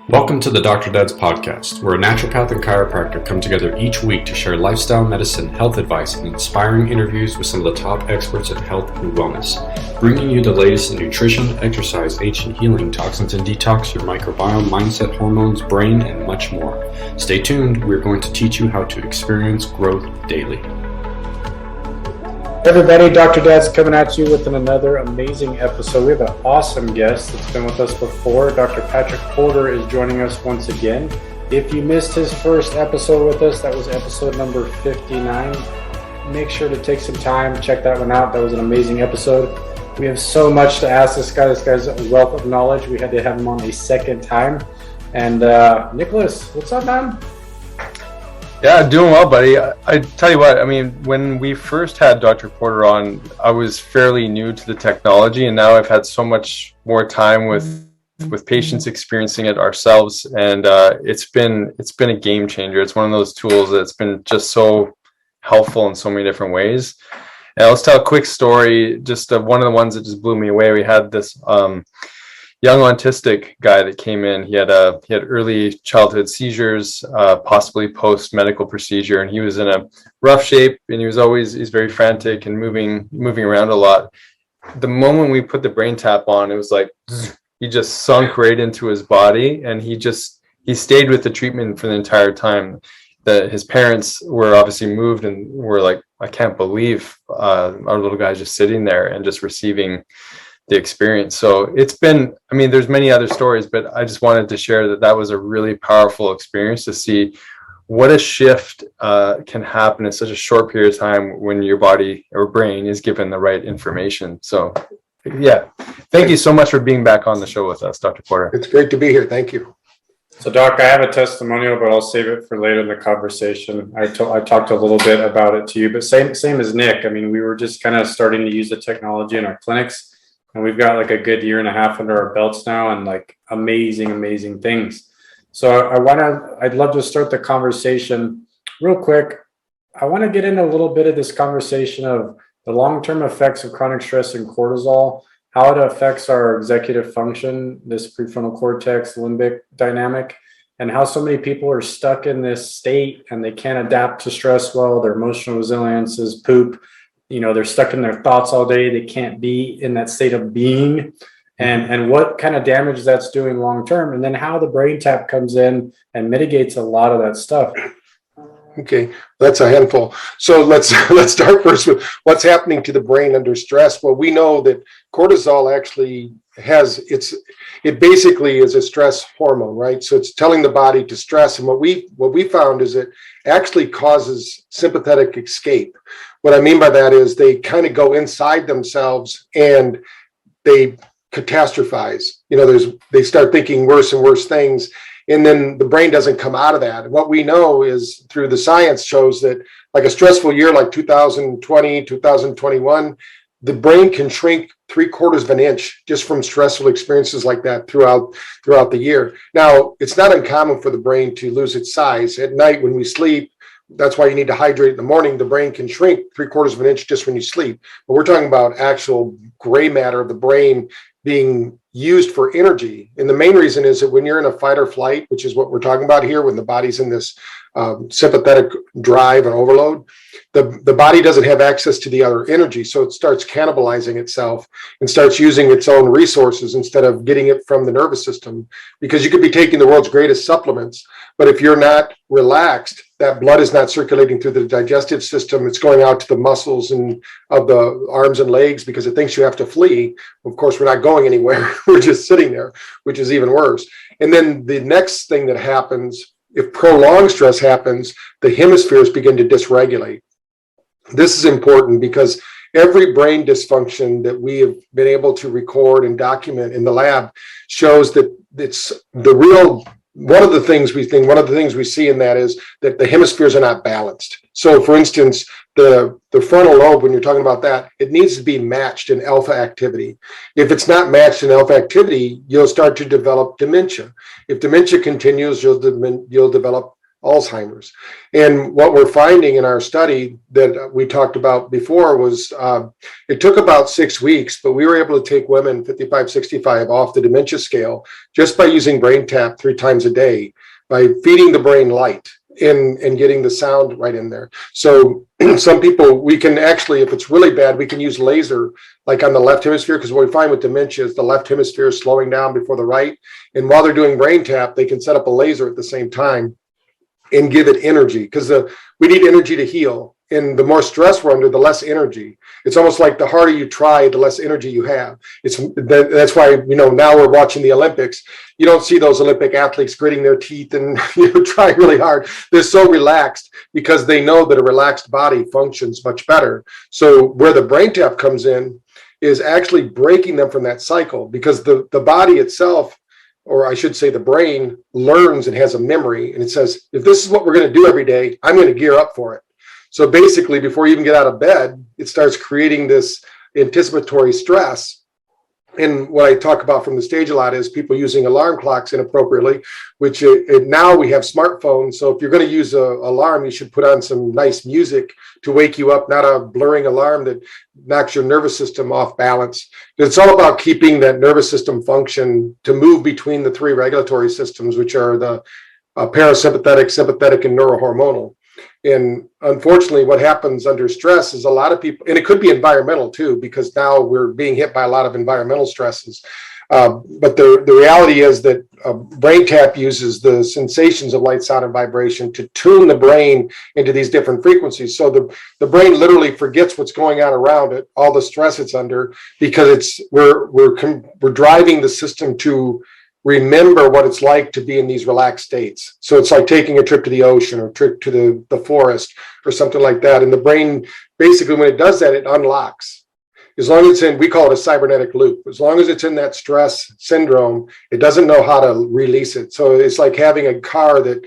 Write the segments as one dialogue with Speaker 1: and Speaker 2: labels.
Speaker 1: Welcome to the Dr. Dad's podcast, where a naturopath and chiropractor come together each week to share lifestyle medicine, health advice, and inspiring interviews with some of the top experts in health and wellness, bringing you the latest in nutrition, exercise, ancient healing, toxins and detox, your microbiome, mindset, hormones, brain, and much more. Stay tuned. We're going to teach you how to experience growth daily.
Speaker 2: Hey everybody, Dr. Dad's coming at you with another amazing episode. We have an awesome guest that's been with us before. Dr. Patrick Porter is joining us once again. If you missed his first episode with us, that was episode number 59. Make sure to take some time, check that one out. That was an amazing episode. We have so much to ask this guy. This guy's a wealth of knowledge. We had to have him on a second time. And Nicholas, what's up, man?
Speaker 3: Yeah, doing well, buddy. I tell you what, I mean, when we first had Dr. Porter on, I was fairly new to the technology, and now I've had so much more time with patients experiencing it ourselves, and it's been a game changer. It's one of those tools that's been just so helpful in so many different ways. And let's tell a quick story, just one of the ones that just blew me away. We had this young autistic guy that came in. He had early childhood seizures, possibly post medical procedure, and he was in a rough shape, and he's very frantic and moving around a lot. The moment we put the Braintap on, it was like he just sunk right into his body, and he stayed with the treatment for the entire time. His parents were obviously moved and were like, I can't believe our little guy's just sitting there and just receiving the experience. So it's been, I mean, there's many other stories, but I just wanted to share that was a really powerful experience to see what a shift can happen in such a short period of time when your body or brain is given the right information. So yeah, thank you so much for being back on the show with us, Dr. Porter.
Speaker 4: It's great to be here. Thank you.
Speaker 2: So Doc, I have a testimonial, but I'll save it for later in the conversation. I talked a little bit about it to you, but same as Nick. I mean, we were just kind of starting to use the technology in our clinics. And we've got like a good year and a half under our belts now, and like amazing things. So I'd love to start the conversation real quick. I want to get into a little bit of this conversation of the long-term effects of chronic stress and cortisol, how it affects our executive function, this prefrontal cortex, limbic dynamic, and how so many people are stuck in this state and they can't adapt to stress well. Their emotional resilience is poop. You know, they're stuck in their thoughts all day. They can't be in that state of being, and what kind of damage that's doing long term, and then how the Braintap comes in and mitigates a lot of that stuff.
Speaker 4: Okay, that's a handful. So let's start first with what's happening to the brain under stress. Well, we know that cortisol actually it basically is a stress hormone, right? So it's telling the body to stress. And what we found is it actually causes sympathetic escape. What I mean by that is they kind of go inside themselves and they catastrophize. You know, they start thinking worse and worse things. And then the brain doesn't come out of that. And what we know is through the science shows that like a stressful year like 2020, 2021, the brain can shrink 3/4 of an inch just from stressful experiences like that throughout the year. Now, it's not uncommon for the brain to lose its size. At night when we sleep, that's why you need to hydrate in the morning. The brain can shrink 3/4 of an inch just when you sleep. But we're talking about actual gray matter of the brain being used for energy. And the main reason is that when you're in a fight or flight, which is what we're talking about here, when the body's in this sympathetic drive and overload, the body doesn't have access to the other energy. So it starts cannibalizing itself and starts using its own resources instead of getting it from the nervous system. Because you could be taking the world's greatest supplements, but if you're not relaxed, that blood is not circulating through the digestive system. It's going out to the muscles and of the arms and legs because it thinks you have to flee. Of course, we're not going anywhere. We're just sitting there, which is even worse. And then the next thing that happens, if prolonged stress happens, the hemispheres begin to dysregulate. This is important because every brain dysfunction that we have been able to record and document in the lab shows that it's the real. One of the things we see in that is that the hemispheres are not balanced. So for instance, the frontal lobe, when you're talking about that, it needs to be matched in alpha activity. If it's not matched in alpha activity, you'll start to develop dementia. If dementia continues, you'll develop Alzheimer's. And what we're finding in our study that we talked about before was it took about 6 weeks, but we were able to take women 55, 65 off the dementia scale just by using Braintap 3 times a day, by feeding the brain light and getting the sound right in there. So some people, we can actually, if it's really bad, we can use laser like on the left hemisphere, because what we find with dementia is the left hemisphere is slowing down before the right. And while they're doing Braintap, they can set up a laser at the same time and give it energy, because we need energy to heal. And the more stress we're under, the less energy. It's almost like the harder you try, the less energy you have. That's why, now we're watching the Olympics. You don't see those Olympic athletes gritting their teeth and trying really hard. They're so relaxed because they know that a relaxed body functions much better. So where the Braintap comes in is actually breaking them from that cycle, because the body itself, or I should say the brain, learns and has a memory, and it says, if this is what we're going to do every day, I'm going to gear up for it. So basically, before you even get out of bed, it starts creating this anticipatory stress. And what I talk about from the stage a lot is people using alarm clocks inappropriately, which now we have smartphones. So if you're going to use an alarm, you should put on some nice music to wake you up, not a blaring alarm that knocks your nervous system off balance. It's all about keeping that nervous system function to move between the 3 regulatory systems, which are the parasympathetic, sympathetic, and neurohormonal. And unfortunately, what happens under stress is a lot of people, and it could be environmental too, because now we're being hit by a lot of environmental stresses. But the reality is that Braintap uses the sensations of light, sound, and vibration to tune the brain into these different frequencies. So the brain literally forgets what's going on around it, all the stress it's under, because we're driving the system to remember what it's like to be in these relaxed states. So it's like taking a trip to the ocean or a trip to the forest or something like that. And the brain, basically, when it does that, it unlocks. As long as it's in, we call it a cybernetic loop. As long as it's in that stress syndrome, it doesn't know how to release it. So it's like having a car that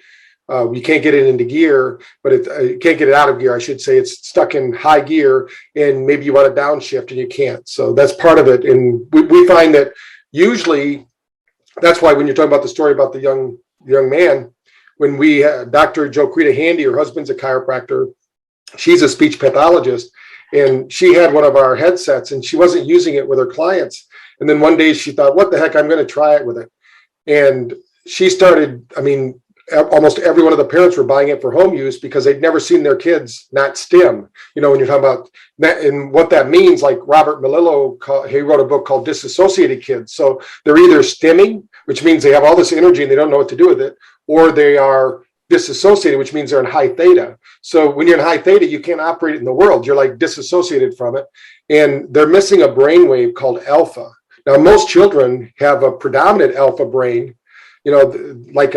Speaker 4: you can't get it into gear, but you can't get it out of gear, I should say. It's stuck in high gear, and maybe you want to downshift and you can't. So that's part of it. And we find that usually, that's why when you're talking about the story about the young man, when we Dr. Jocrita Handy, her husband's a chiropractor, she's a speech pathologist, and she had one of our headsets and she wasn't using it with her clients. And then one day she thought, what the heck, I'm going to try it with it. And she started, almost every one of the parents were buying it for home use because they'd never seen their kids not stim. When you're talking about that, and what that means, like Robert Melillo, he wrote a book called Disassociated Kids. So they're either stimming, which means they have all this energy and they don't know what to do with it, or they are disassociated, which means they're in high theta. So when you're in high theta, you can't operate in the world. You're like disassociated from it. And they're missing a brain wave called alpha. Now, most children have a predominant alpha brain, like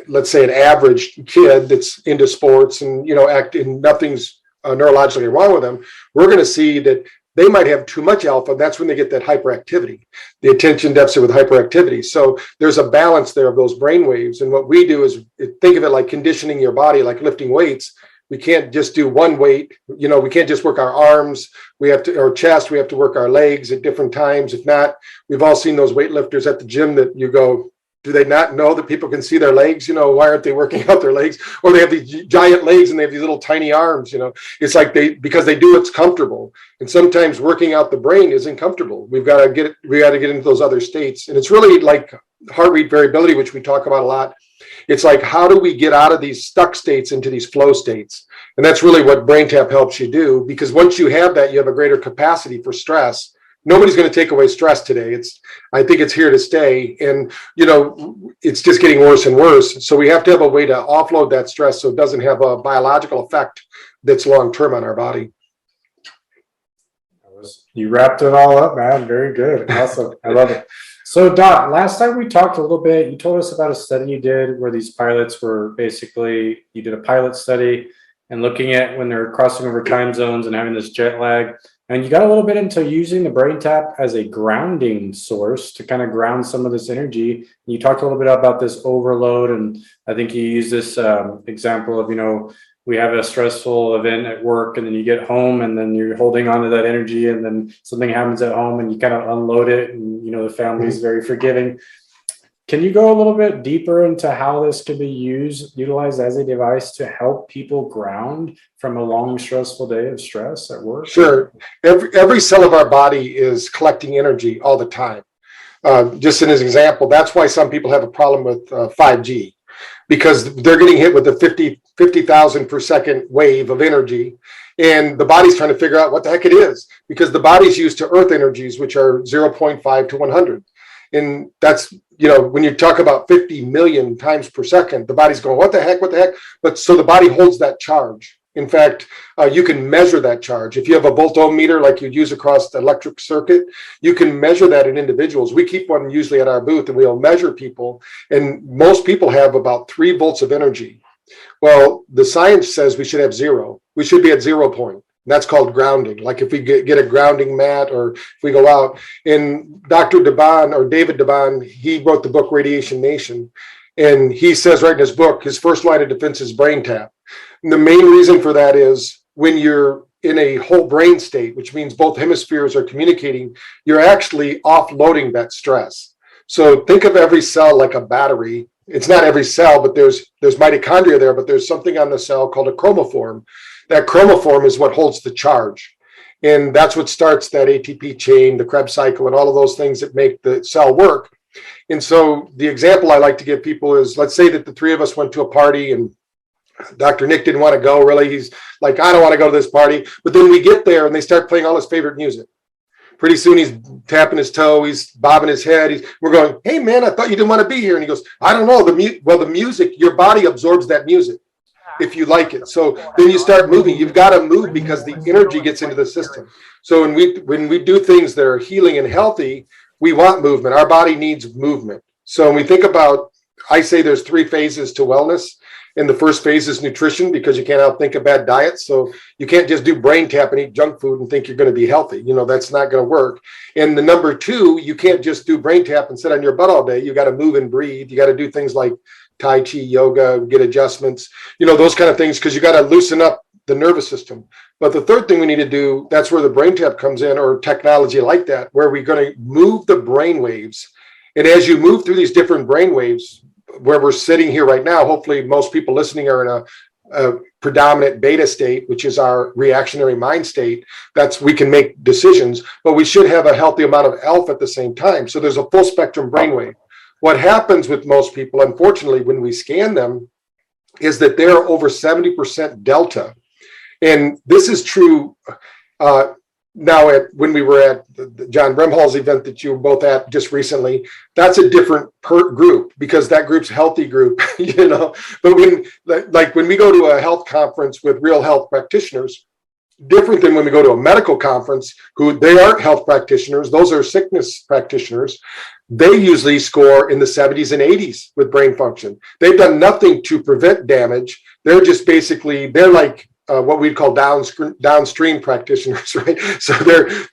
Speaker 4: let's say an average kid that's into sports and, acting, nothing's neurologically wrong with them. We're going to see that they might have too much alpha. That's when they get that hyperactivity, the attention deficit with hyperactivity. So there's a balance there of those brain waves. And what we do is think of it like conditioning your body, like lifting weights. We can't just do one weight. We can't just work our arms. We have to, our chest, we have to work our legs at different times. If not, we've all seen those weightlifters at the gym that you go, do they not know that people can see their legs? Why aren't they working out their legs? Or they have these giant legs and they have these little tiny arms, It's like because they do what's comfortable. And sometimes working out the brain isn't comfortable. We got to get into those other states. And it's really like heart rate variability, which we talk about a lot. It's like, how do we get out of these stuck states into these flow states? And that's really what Braintap helps you do, because once you have that, you have a greater capacity for stress. Nobody's going to take away stress today. I think it's here to stay. And, it's just getting worse and worse. So we have to have a way to offload that stress so it doesn't have a biological effect that's long-term on our body.
Speaker 2: You wrapped it all up, man. Very good. Awesome. I love it. So, Doc, last time we talked a little bit, you told us about a study you did where these pilots were basically, you did a pilot study and looking at when they're crossing over time zones and having this jet lag. And you got a little bit into using the Braintap as a grounding source to kind of ground some of this energy. And you talked a little bit about this overload. And I think you used this example of, we have a stressful event at work and then you get home and then you're holding on to that energy and then something happens at home and you kind of unload it. And, the family is very forgiving. Can you go a little bit deeper into how this could be utilized as a device to help people ground from a long, stressful day of stress at work?
Speaker 4: Sure. Every cell of our body is collecting energy all the time. Just as an example, that's why some people have a problem with 5G, because they're getting hit with a 50,000 per second wave of energy. And the body's trying to figure out what the heck it is, because the body's used to earth energies, which are 0.5 to 100. And that's, when you talk about 50 million times per second, the body's going, what the heck? But so the body holds that charge. In fact, you can measure that charge. If you have a voltometer like you'd use across the electric circuit, you can measure that in individuals. We keep one usually at our booth, and we'll measure people. And most people have about 3 volts of energy. Well, the science says we should have 0. We should be at 0 point. And that's called grounding. Like if we get a grounding mat, or if we go out. And Dr. Debon, or David Debon, he wrote the book Radiation Nation. And he says right in his book, his first line of defense is Braintap. And the main reason for that is when you're in a whole brain state, which means both hemispheres are communicating, you're actually offloading that stress. So think of every cell like a battery. It's not every cell, but there's mitochondria there, but there's something on the cell called a chromaform. That chromaform is what holds the charge. And that's what starts that ATP chain, the Krebs cycle, and all of those things that make the cell work. And so the example I like to give people is, let's say that the 3 of us went to a party and Dr. Nick didn't want to go, really. He's like, I don't want to go to this party. But then we get there and they start playing all his favorite music. Pretty soon he's tapping his toe, he's bobbing his head. We're going, hey man, I thought you didn't want to be here. And he goes, I don't know. The music, your body absorbs that music if you like it. So then you start moving. You've got to move because the energy gets into the system. So when we do things that are healing and healthy, we want movement. Our body needs movement. So when we think about, I say there's 3 phases to wellness. And the first phase is nutrition, because you can't outthink a bad diet. So you can't just do brain tap and eat junk food and think you're going to be healthy. That's not going to work. And the number 2, you can't just do brain tap and sit on your butt all day. You got to move and breathe. You got to do things like Tai Chi, yoga, get adjustments, those kind of things, because you got to loosen up the nervous system. But the third thing we need to do, that's where the brain tap comes in, or technology like that, where we're going to move the brain waves. And as you move through these different brain waves, where we're sitting here right now, hopefully most people listening are in a predominant beta state, which is our reactionary mind state. We can make decisions, but we should have a healthy amount of alpha at the same time. So there's a full spectrum brainwave. What happens with most people, unfortunately, when we scan them, is that they're over 70% delta. And this is true now when we were at the John Bremhall's event that you were both at just recently. That's a different group, because that group's a healthy group, But when we go to a health conference with real health practitioners, different than when we go to a medical conference, who they aren't health practitioners, those are sickness practitioners. They usually score in the 70s and 80s with brain function. They've done nothing to prevent damage. They're just they're like what we'd call downstream practitioners, right? So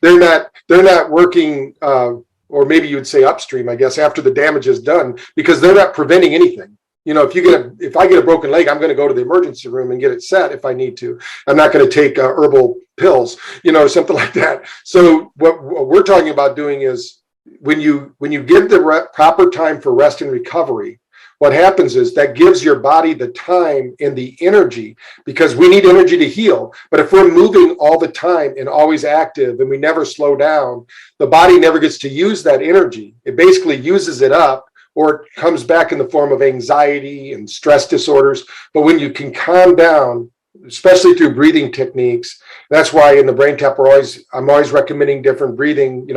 Speaker 4: they're not working, or maybe you would say upstream, I guess, after the damage is done, because they're not preventing anything. If I get a broken leg, I'm going to go to the emergency room and get it set if I need to. I'm not going to take herbal pills, or something like that. So what we're talking about doing is, when you give the proper time for rest and recovery, what happens is that gives your body the time and the energy, because we need energy to heal. But if we're moving all the time and always active and we never slow down, the body never gets to use that energy. It basically uses it up, or it comes back in the form of anxiety and stress disorders. But when you can calm down, especially through breathing techniques, that's why in the brain tap I'm always recommending different breathing,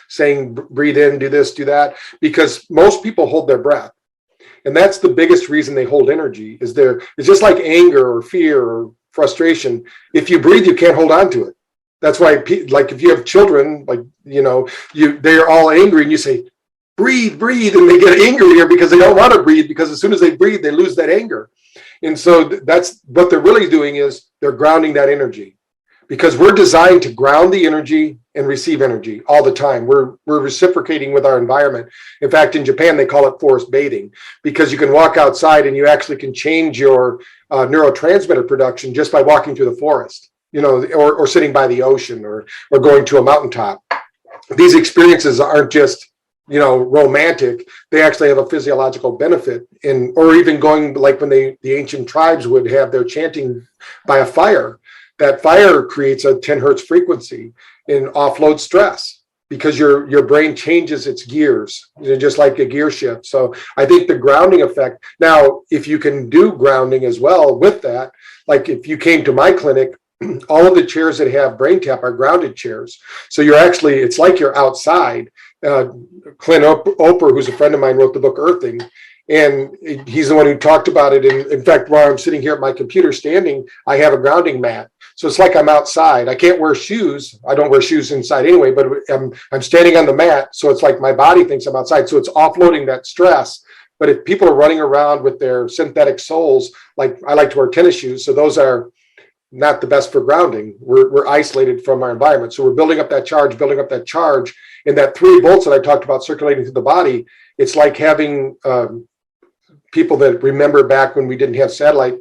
Speaker 4: saying breathe in, do this, do that, because most people hold their breath. And that's the biggest reason they hold energy, is it's just like anger or fear or frustration. If you breathe, you can't hold on to it. That's why, like if you have children, they're all angry and you say, breathe, and they get angrier because they don't want to breathe, because as soon as they breathe, they lose that anger. And so that's what they're really doing, is they're grounding that energy, because we're designed to ground the energy and receive energy all the time. We're reciprocating with our environment. In fact, in Japan, they call it forest bathing, because you can walk outside and you actually can change your neurotransmitter production just by walking through the forest, or sitting by the ocean, or going to a mountaintop. These experiences aren't just romantic, they actually have a physiological benefit in, or even going like when the ancient tribes would have their chanting by a fire. That fire creates a 10 hertz frequency and offloads stress because your brain changes its gears, just like a gear shift. So I think the grounding effect. Now, if you can do grounding as well with that, like if you came to my clinic, all of the chairs that have Braintap are grounded chairs. So it's like you're outside. Clint Oprah, who's a friend of mine, wrote the book Earthing, and he's the one who talked about it. And in fact, while I'm sitting here at my computer standing, I have a grounding mat. So it's like I'm outside. I can't wear shoes. I don't wear shoes inside anyway, but I'm standing on the mat. So it's like my body thinks I'm outside. So it's offloading that stress. But if people are running around with their synthetic soles, like I like to wear tennis shoes, so those are not the best for grounding. We're isolated from our environment. So we're building up that charge, and that 3 volts that I talked about circulating through the body. It's like having people that remember back when we didn't have satellite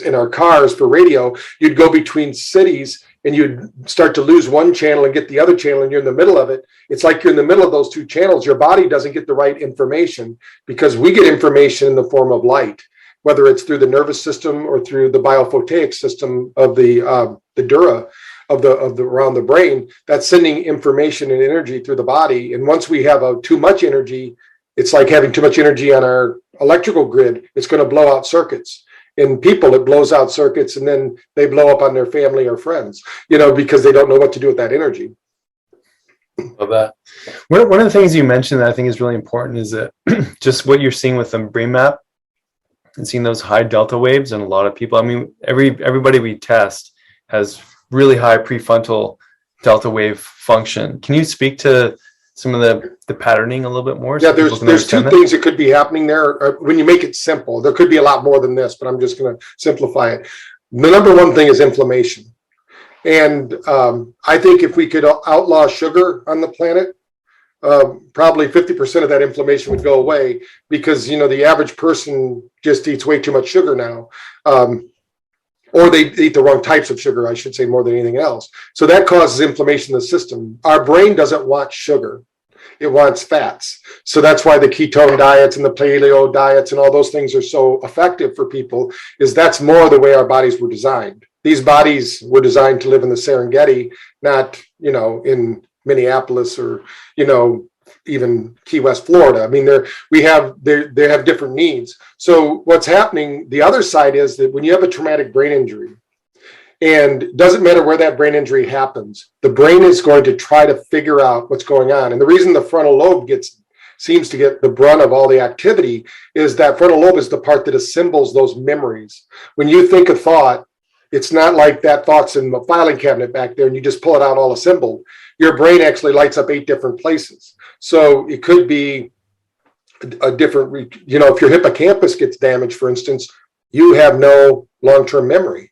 Speaker 4: in our cars for radio. You'd go between cities and you'd start to lose one channel and get the other channel, and you're in the middle of it. It's like you're in the middle of those 2 channels. Your body doesn't get the right information because we get information in the form of light, whether it's through the nervous system or through the biophotic system of the dura of the around the brain. That's sending information and energy through the body. And once we have too much energy, it's like having too much energy on our electrical grid. It's going to blow out circuits. In people, it blows out circuits, and then they blow up on their family or friends, because they don't know what to do with that energy.
Speaker 3: Love that. One of the things you mentioned that I think is really important is that just what you're seeing with the brain map and seeing those high delta waves in a lot of people. I mean, everybody we test has really high prefrontal delta wave function. Can you speak to some of the patterning a little bit more?
Speaker 4: Yeah, there's 2 things that could be happening there. When you make it simple, there could be a lot more than this, but I'm just going to simplify it. The number one thing is inflammation. And I think if we could outlaw sugar on the planet, probably 50% of that inflammation would go away, because the average person just eats way too much sugar now, or they eat the wrong types of sugar, I should say, more than anything else. So that causes inflammation in the system. Our brain doesn't want sugar. It wants fats. So that's why the ketone diets and the paleo diets and all those things are so effective for people, is that's more the way our bodies were designed. These bodies were designed to live in the Serengeti, not, in Minneapolis or, even Key West, Florida. I mean, they have different needs. So what's happening, the other side is that when you have a traumatic brain injury, and it doesn't matter where that brain injury happens, the brain is going to try to figure out what's going on. And the reason the frontal lobe seems to get the brunt of all the activity is that frontal lobe is the part that assembles those memories. When you think a thought, it's not like that thought's in the filing cabinet back there and you just pull it out all assembled. Your brain actually lights up 8 different places. So it could be a different, if your hippocampus gets damaged, for instance, you have no long-term memory.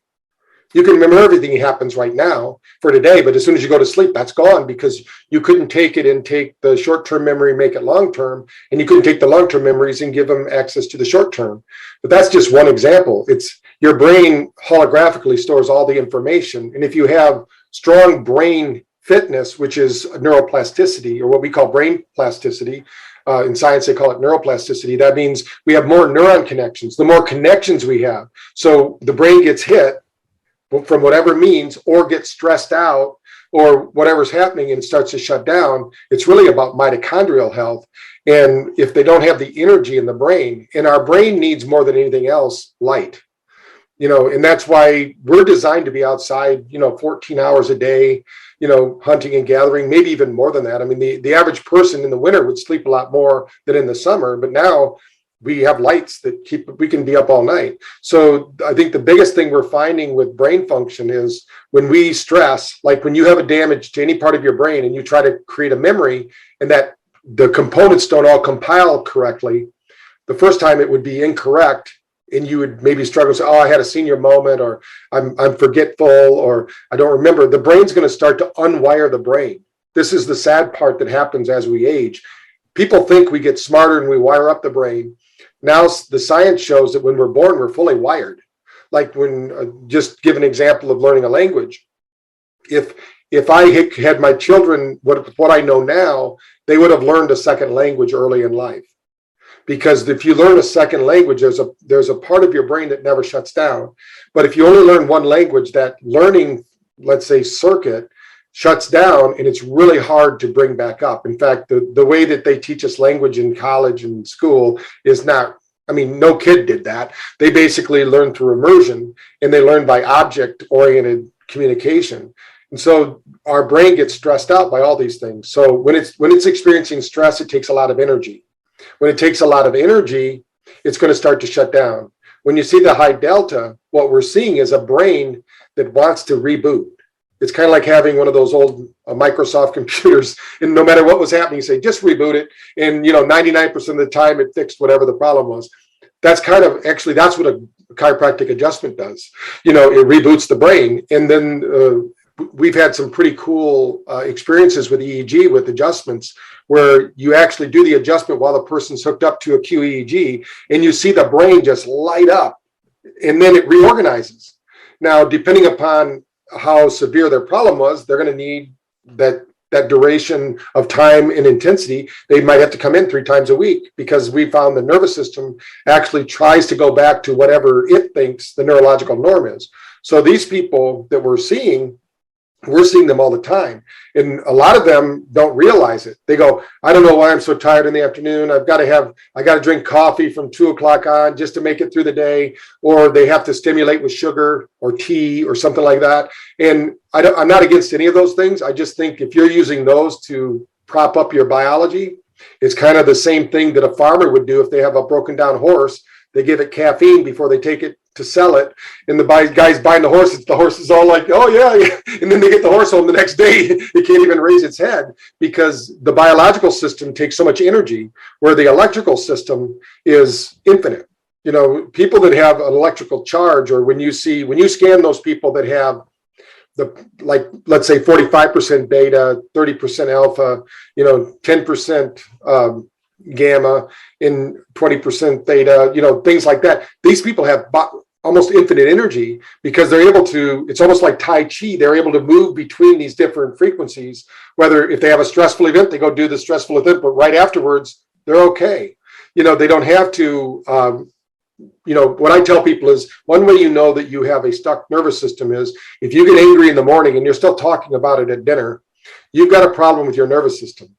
Speaker 4: You can remember everything that happens right now for today, but as soon as you go to sleep, that's gone, because you couldn't take it and take the short-term memory, make it long-term, and you couldn't take the long-term memories and give them access to the short-term. But that's just one example. It's your brain holographically stores all the information. And if you have strong brain fitness, which is neuroplasticity, or what we call brain plasticity, in science they call it neuroplasticity, that means we have more neuron connections. The more connections we have, so the brain gets hit from whatever means, or gets stressed out, or whatever's happening, and it starts to shut down. It's really about mitochondrial health. And if they don't have the energy in the brain, and our brain needs more than anything else, light, and that's why we're designed to be outside, 14 hours a day, hunting and gathering, maybe even more than that. I mean, the average person in the winter would sleep a lot more than in the summer, but now we have lights that we can be up all night. So I think the biggest thing we're finding with brain function is when we stress, like when you have a damage to any part of your brain and you try to create a memory, and that the components don't all compile correctly, the first time it would be incorrect, and you would maybe struggle to say, oh, I had a senior moment, or I'm forgetful, or I don't remember. The brain's going to start to unwire the brain. This is the sad part that happens as we age. People think we get smarter and we wire up the brain. Now the science shows that when we're born, we're fully wired. Like when, just give an example of learning a language. If I had my children, what I know now, they would have learned a second language early in life. Because if you learn a second language, there's a part of your brain that never shuts down. But if you only learn one language, that learning, let's say, circuit shuts down, and it's really hard to bring back up. In fact, the way that they teach us language in college and school is not, I mean, no kid did that. They basically learn through immersion, and they learn by object-oriented communication. And so our brain gets stressed out by all these things. So when it's experiencing stress, it takes a lot of energy. When it takes a lot of energy, it's going to start to shut down. When you see the high delta, what we're seeing is a brain that wants to reboot. It's kind of like having one of those old Microsoft computers, and no matter what was happening, you say, just reboot it. And, 99% of the time it fixed whatever the problem was. That's kind of, actually, that's what a chiropractic adjustment does. It reboots the brain. And then we've had some pretty cool experiences with EEG, with adjustments, where you actually do the adjustment while the person's hooked up to a QEEG, and you see the brain just light up, and then it reorganizes. Now, depending upon how severe their problem was, they're going to need that duration of time and intensity. They might have to come in 3 times a week, because we found the nervous system actually tries to go back to whatever it thinks the neurological norm is. So these people that we're seeing them all the time. And a lot of them don't realize it. They go, I don't know why I'm so tired in the afternoon. I got to drink coffee from 2 o'clock on just to make it through the day. Or they have to stimulate with sugar or tea or something like that. And I'm not against any of those things. I just think if you're using those to prop up your biology, it's kind of the same thing that a farmer would do if they have a broken down horse. They give it caffeine before they take it to sell it, and the guy's buying the horse is all like, oh yeah, and then they get the horse home the next day, it can't even raise its head, because the biological system takes so much energy, where the electrical system is infinite. People that have an electrical charge, or when you scan those people that have let's say 45% beta, 30% alpha, 10% gamma, and 20% theta, things like that. These people have almost infinite energy, because they're able to, it's almost like Tai Chi, they're able to move between these different frequencies. Whether if they have a stressful event, they go do the stressful event, but right afterwards, they're okay. They don't have to, what I tell people is, one way you know that you have a stuck nervous system is, if you get angry in the morning and you're still talking about it at dinner, you've got a problem with your nervous system.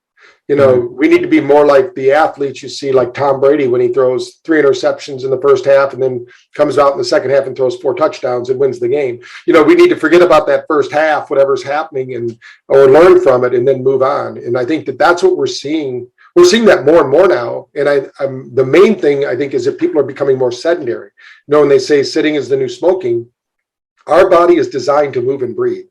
Speaker 4: We need to be more like the athletes you see, like Tom Brady, when he throws 3 interceptions in the first half and then comes out in the second half and throws 4 touchdowns and wins the game. We need to forget about that first half, whatever's happening, or learn from it and then move on. And I think that that's what we're seeing. We're seeing that more and more now. And the main thing, I think, is that people are becoming more sedentary. When they say sitting is the new smoking, our body is designed to move and breathe.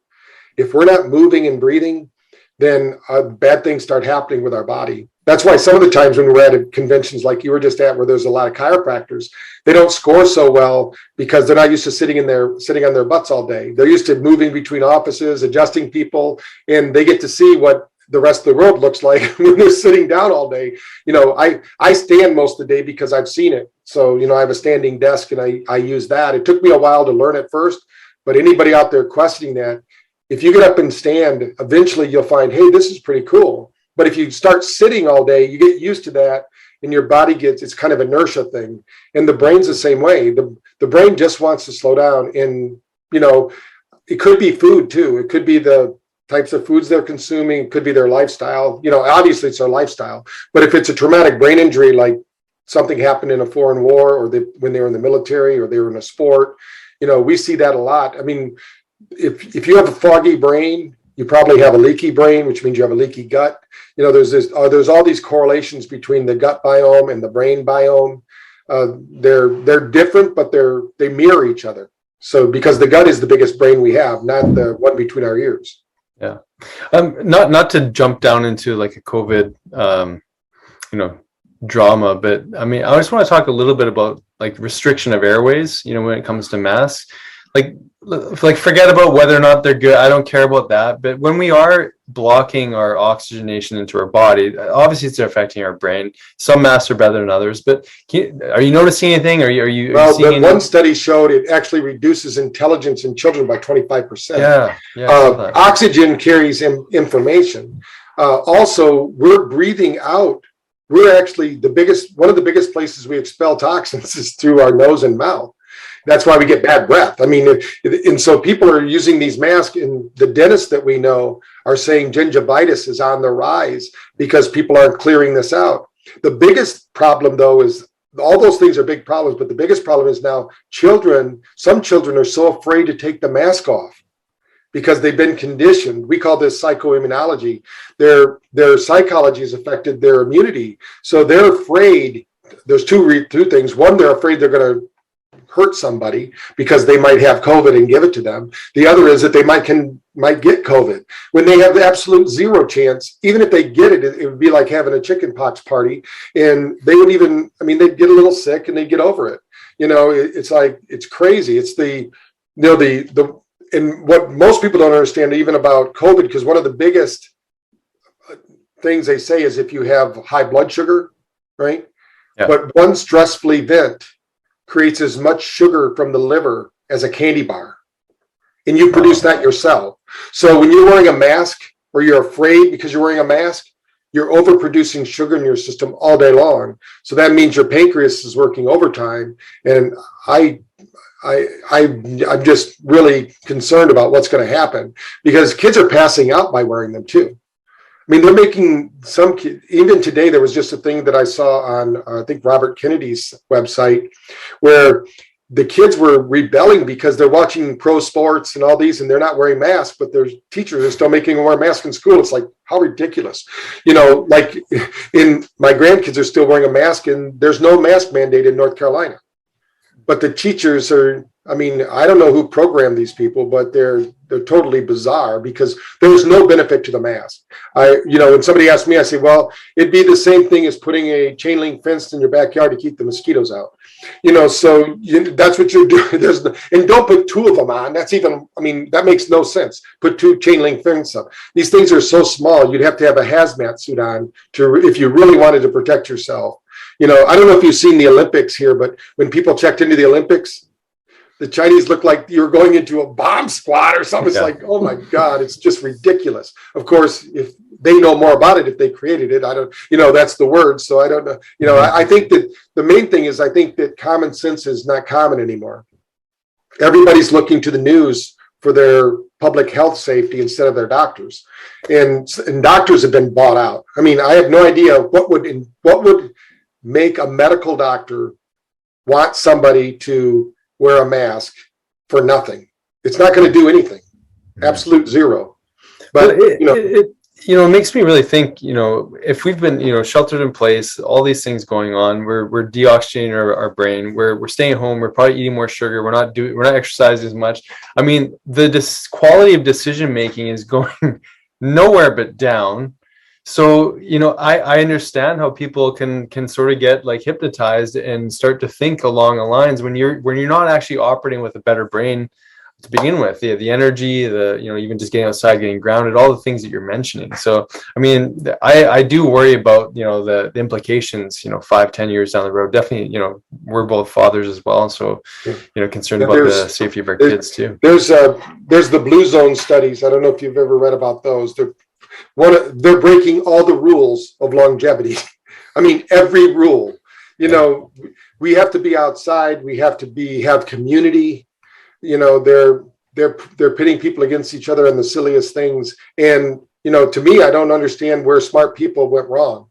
Speaker 4: If we're not moving and breathing, then bad things start happening with our body. That's why some of the times when we're at conventions like you were just at, where there's a lot of chiropractors, they don't score so well, because they're not used to sitting on their butts all day. They're used to moving between offices, adjusting people, and they get to see what the rest of the world looks like when they're sitting down all day. I stand most of the day because I've seen it. So, I have a standing desk, and I use that. It took me a while to learn it first, but anybody out there questioning that, if you get up and stand, eventually you'll find, hey, this is pretty cool. But if you start sitting all day, you get used to that, and your body it's kind of inertia thing. And the brain's the same way. The brain just wants to slow down. And, it could be food too. It could be the types of foods they're consuming. It could be their lifestyle. Obviously it's their lifestyle. But if it's a traumatic brain injury, like something happened in a foreign war, or when they were in the military, or they were in a sport, we see that a lot. I mean, if you have a foggy brain, you probably have a leaky brain, which means you have a leaky gut. There's all these correlations between the gut biome and the brain biome. They're different, but they mirror each other. So because the gut is the biggest brain we have, not the one between our ears.
Speaker 3: Yeah. Not to jump down into like a COVID, drama, but I mean, I just want to talk a little bit about like restriction of airways, when it comes to masks. Like forget about whether or not they're good. I don't care about that. But when we are blocking our oxygenation into our body, obviously it's affecting our brain. Some masks are better than others. But are you noticing anything? Are you seeing
Speaker 4: one study showed it actually reduces intelligence in children by 25%.
Speaker 3: Yeah.
Speaker 4: Oxygen carries information. Also, we're breathing out. We're actually one of the biggest places we expel toxins is through our nose and mouth. That's why we get bad breath. I mean, and so people are using these masks, and the dentists that we know are saying gingivitis is on the rise because people aren't clearing this out. The biggest problem, though, is all those things are big problems, but the biggest problem is now some children are so afraid to take the mask off because they've been conditioned. We call this psychoimmunology. Their psychology has affected their immunity. So they're afraid. There's two things. One, they're afraid they're going to hurt somebody because they might have COVID and give it to them. The other is that they might get COVID when they have the absolute zero chance. Even if they get it, it would be like having a chicken pox party, and they would they'd get a little sick and they'd get over it. It's like, it's crazy. It's and what most people don't understand even about COVID, because one of the biggest things they say is if you have high blood sugar, right? Yeah. But one stressful event creates as much sugar from the liver as a candy bar, and you produce that yourself. So when you're wearing a mask, or you're afraid because you're wearing a mask, you're overproducing sugar in your system all day long. So that means your pancreas is working overtime. And I'm just really concerned about what's going to happen, because kids are passing out by wearing them too. I mean, they're making some kids, even today, there was just a thing that I saw on, I think, Robert Kennedy's website, where the kids were rebelling because they're watching pro sports and all these, and they're not wearing masks, but their teachers are still making them wear masks in school. It's like, how ridiculous. Like my grandkids are still wearing a mask, and there's no mask mandate in North Carolina. But the teachers are, I don't know who programmed these people, but they're totally bizarre, because there's no benefit to the mask. When somebody asks me, I say, well, it'd be the same thing as putting a chain link fence in your backyard to keep the mosquitoes out. So that's what you're doing. And don't put two of them on. That makes no sense. Put two chain link fence up. These things are so small, you'd have to have a hazmat suit on if you really wanted to protect yourself. I don't know if you've seen the Olympics here, but when people checked into the Olympics, the Chinese looked like you were going into a bomb squad or something. It's like, oh my God, it's just ridiculous. Of course, if they know more about it, if they created it, I don't, that's the word. So I don't know. I think that the main thing is, I think that common sense is not common anymore. Everybody's looking to the news for their public health safety instead of their doctors. And doctors have been bought out. I have no idea what would make a medical doctor want somebody to wear a mask for nothing. It's not going to do anything. Absolute zero. But
Speaker 3: it makes me really think, if we've been, sheltered in place, all these things going on, we're deoxygenating our brain, we're staying home, we're probably eating more sugar, we're not exercising as much. The quality of decision making is going nowhere but down. So, I understand how people can sort of get like hypnotized and start to think along the lines when you're not actually operating with a better brain to begin with. The energy, even just getting outside, getting grounded, all the things that you're mentioning. So, I do worry about, the implications, 5-10 years down the road. Definitely, we're both fathers as well. So, concerned about the safety of our kids too.
Speaker 4: There's the blue zone studies. I don't know if you've ever read about those. They're breaking all the rules of longevity. Every rule. We have to be outside. We have to have community. They're pitting people against each other on the silliest things. And to me, I don't understand where smart people went wrong.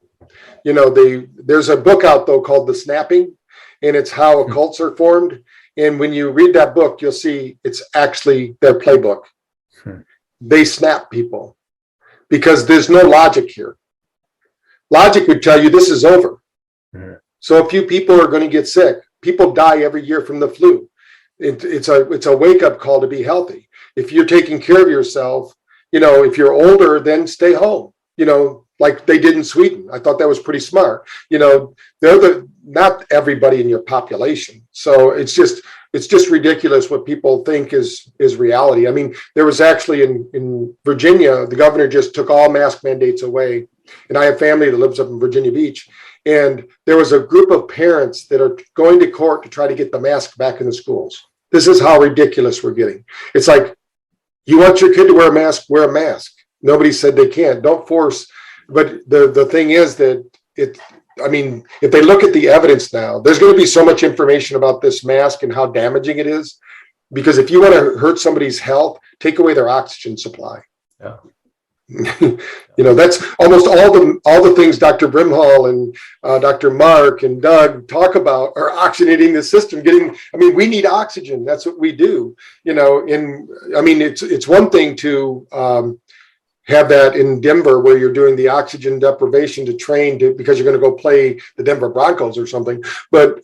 Speaker 4: There's a book out though called The Snapping, and it's how occults are formed. And when you read that book, you'll see it's actually their playbook. They snap people. Because there's no logic here. Logic would tell you this is over. Mm-hmm. So a few people are going to get sick. People die every year from the flu. It's a wake-up call to be healthy. If you're taking care of yourself, if you're older, then stay home. Like they did in Sweden. I thought that was pretty smart. They're not everybody in your population. So it's just ridiculous what people think is reality. There was actually in Virginia, the governor just took all mask mandates away. And I have family that lives up in Virginia Beach. And there was a group of parents that are going to court to try to get the mask back in the schools. This is how ridiculous we're getting. It's like, you want your kid to wear a mask, wear a mask. Nobody said they can't. Don't force, but the thing is that I mean, if they look at the evidence now, there's going to be so much information about this mask and how damaging it is. Because if you want to hurt somebody's health, take away their oxygen supply.
Speaker 3: Yeah.
Speaker 4: That's almost all the things Dr. Brimhall and Dr. Mark and Doug talk about are oxygenating the system. We need oxygen. That's what we do. It's one thing to have that in Denver where you're doing the oxygen deprivation to train because you're going to go play the Denver Broncos or something. But,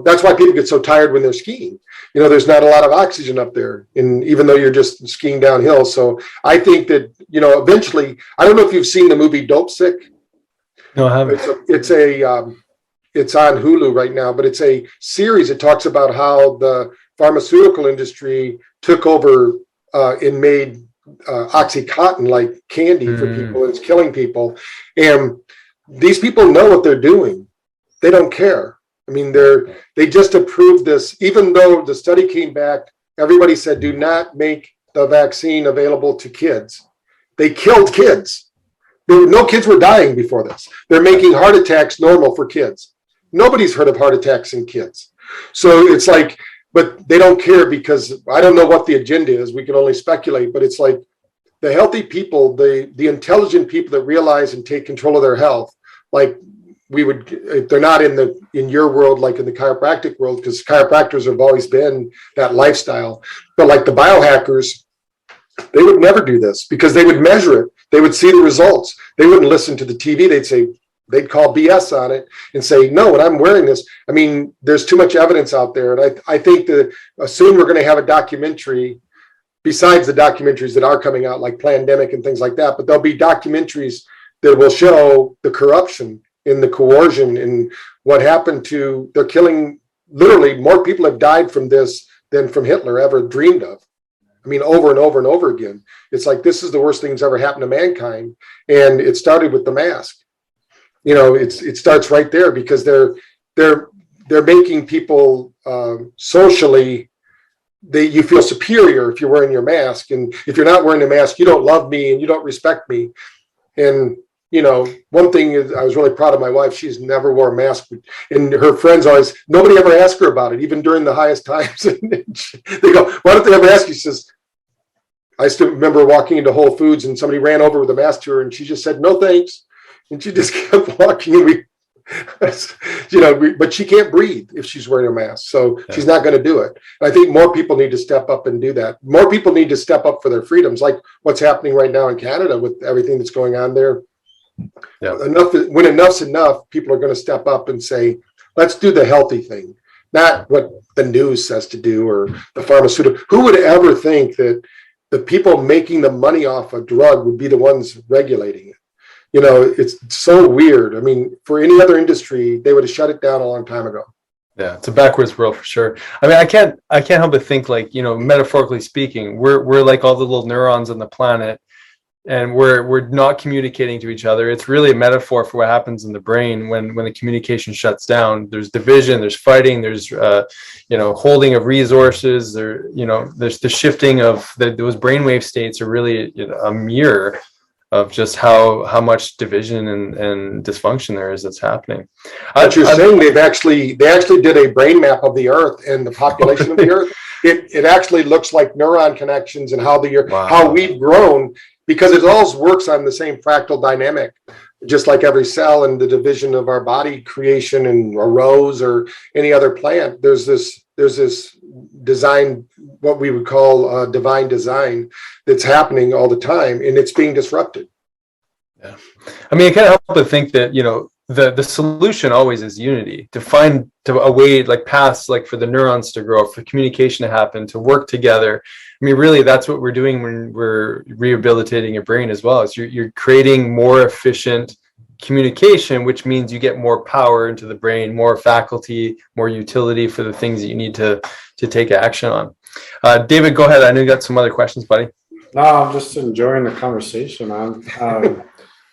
Speaker 4: that's why people get so tired when they're skiing. There's not a lot of oxygen up there, and even though you're just skiing downhill. So I think that, eventually, I don't know if you've seen the movie Dope Sick.
Speaker 3: No, I haven't.
Speaker 4: It's on Hulu right now, but it's a series that talks about how the pharmaceutical industry took over and made Oxycontin like candy for people, and it's killing people. And these people know what they're doing. They don't care. They just approved this, even though the study came back, everybody said, do not make the vaccine available to kids. They killed kids. No kids were dying before this. They're making heart attacks normal for kids. Nobody's heard of heart attacks in kids. So it's like, but they don't care because I don't know what the agenda is. We can only speculate, but it's like the healthy people, the intelligent people that realize and take control of their health, like we would, if they're not in your world, like in the chiropractic world, because chiropractors have always been that lifestyle, but like the biohackers, they would never do this because they would measure it. They would see the results. They wouldn't listen to the TV. They'd call BS on it and say, no, when I'm wearing this, there's too much evidence out there. And I think that soon we're going to have a documentary, besides the documentaries that are coming out, like Plandemic and things like that, but there'll be documentaries that will show the corruption and the coercion and what happened to, they're killing, literally more people have died from this than from Hitler ever dreamed of. Over and over and over again. It's like, this is the worst thing that's ever happened to mankind. And it started with the mask. It starts right there because they're making people socially, you feel superior if you're wearing your mask. And if you're not wearing a mask, you don't love me and you don't respect me. And, one thing is I was really proud of my wife. She's never wore a mask, and her friends always, nobody ever asked her about it, even during the highest times. They go, why don't they ever ask you? She says, I still remember walking into Whole Foods and somebody ran over with a mask to her and she just said, no, thanks. And she just kept walking. And but she can't breathe if she's wearing a mask. So she's not going to do it. And I think more people need to step up and do that. More people need to step up for their freedoms, like what's happening right now in Canada with everything that's going on there. Yeah. When enough's enough, people are going to step up and say, let's do the healthy thing, not what the news says to do or the pharmaceutical. Who would ever think that the people making the money off a drug would be the ones regulating it? It's so weird. For any other industry, they would have shut it down a long time ago.
Speaker 3: Yeah, it's a backwards world for sure. I can't help but think, like, metaphorically speaking, we're like all the little neurons on the planet, and we're not communicating to each other. It's really a metaphor for what happens in the brain when the communication shuts down. There's division, there's fighting, there's holding of resources, there's the shifting of those brainwave states are really a mirror of just how much division and dysfunction there is that's happening.
Speaker 4: But you're saying they actually did a brain map of the Earth and the population of the Earth. It actually looks like neuron connections and how we've grown, because it all works on the same fractal dynamic, just like every cell and the division of our body creation and a rose or any other plant. There's this design, what we would call divine design, that's happening all the time, and it's being disrupted.
Speaker 3: Yeah, I can't help but think that the solution always is unity, to find a way, like paths, like for the neurons to grow, for communication to happen, to work together. Really, that's what we're doing when we're rehabilitating your brain as well. Is you're creating more efficient communication, which means you get more power into the brain, more faculty, more utility for the things that you need to take action on. David, go ahead. I know you got some other questions, buddy.
Speaker 2: No, I'm just enjoying the conversation, man.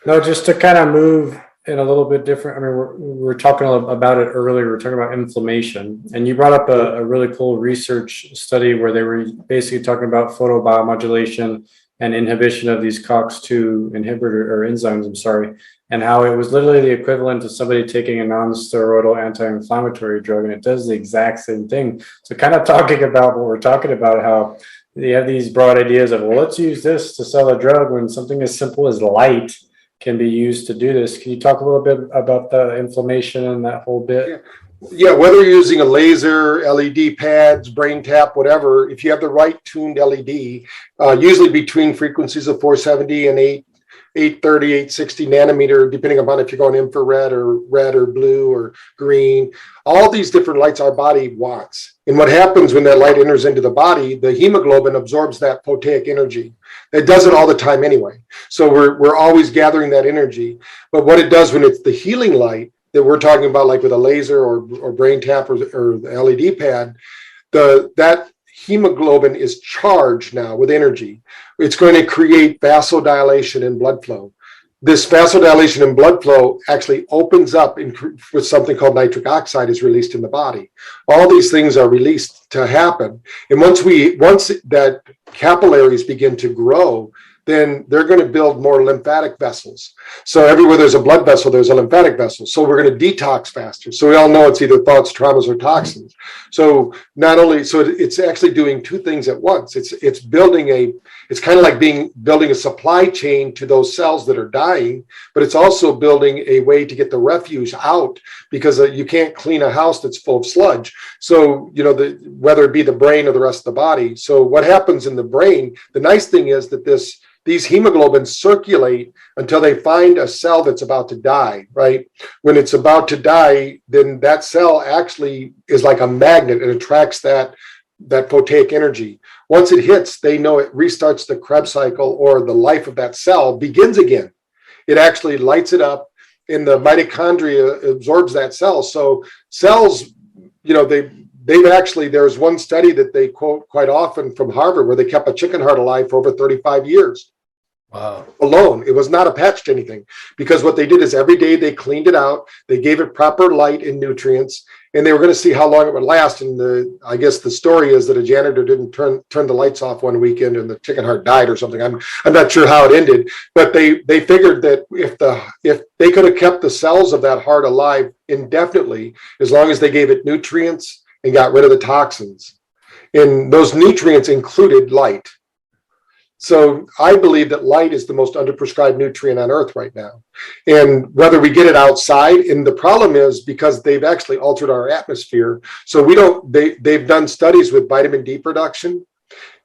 Speaker 2: No, just to kind of move in a little bit different. We were talking about it earlier. We were talking about inflammation, and you brought up a really cool research study where they were basically talking about photobiomodulation and inhibition of these COX-2 inhibitor or enzymes, I'm sorry, and how it was literally the equivalent of somebody taking a non-steroidal anti-inflammatory drug, and it does the exact same thing. So kind of talking about what we're talking about, how you have these broad ideas of, well, let's use this to sell a drug when something as simple as light can be used to do this. Can you talk a little bit about the inflammation and that whole bit?
Speaker 4: Yeah, whether you're using a laser, LED pads, Braintap, whatever, if you have the right tuned LED, usually between frequencies of 470 and 830, 860 nanometer, depending upon if you're going infrared or red or blue or green, all these different lights our body wants. And what happens when that light enters into the body, the hemoglobin absorbs that photonic energy. It does it all the time anyway. So we're always gathering that energy. But what it does when it's the healing light that we're talking about, like with a laser or Braintap or the LED pad, that hemoglobin is charged now with energy. It's going to create vasodilation in blood flow. This vasodilation in blood flow actually opens up with something called nitric oxide is released in the body. All these things are released to happen. And once that capillaries begin to grow, then they're going to build more lymphatic vessels. So everywhere there's a blood vessel, there's a lymphatic vessel. So we're going to detox faster. So we all know it's either thoughts, traumas, or toxins. So it's actually doing two things at once. It's kind of like building a supply chain to those cells that are dying, but it's also building a way to get the refuse out, because you can't clean a house that's full of sludge. So, whether it be the brain or the rest of the body. So what happens in the brain, the nice thing is that these hemoglobins circulate until they find a cell that's about to die, right? When it's about to die, then that cell actually is like a magnet. It attracts that photonic energy. Once it hits, they know it restarts the Krebs cycle, or the life of that cell begins again. It actually lights it up, and the mitochondria absorbs that cell. So cells, there's one study that they quote quite often from Harvard where they kept a chicken heart alive for over 35 years.
Speaker 3: Wow.
Speaker 4: Alone. It was not attached to anything, because what they did is every day they cleaned it out, they gave it proper light and nutrients, and they were going to see how long it would last. And I guess the story is that a janitor didn't turn the lights off one weekend and the chicken heart died or something. I'm not sure how it ended, but they figured that if they could have kept the cells of that heart alive indefinitely, as long as they gave it nutrients and got rid of the toxins, and those nutrients included light. So I believe that light is the most underprescribed nutrient on earth right now. And whether we get it outside, and the problem is because they've actually altered our atmosphere. So they've done studies with vitamin D production,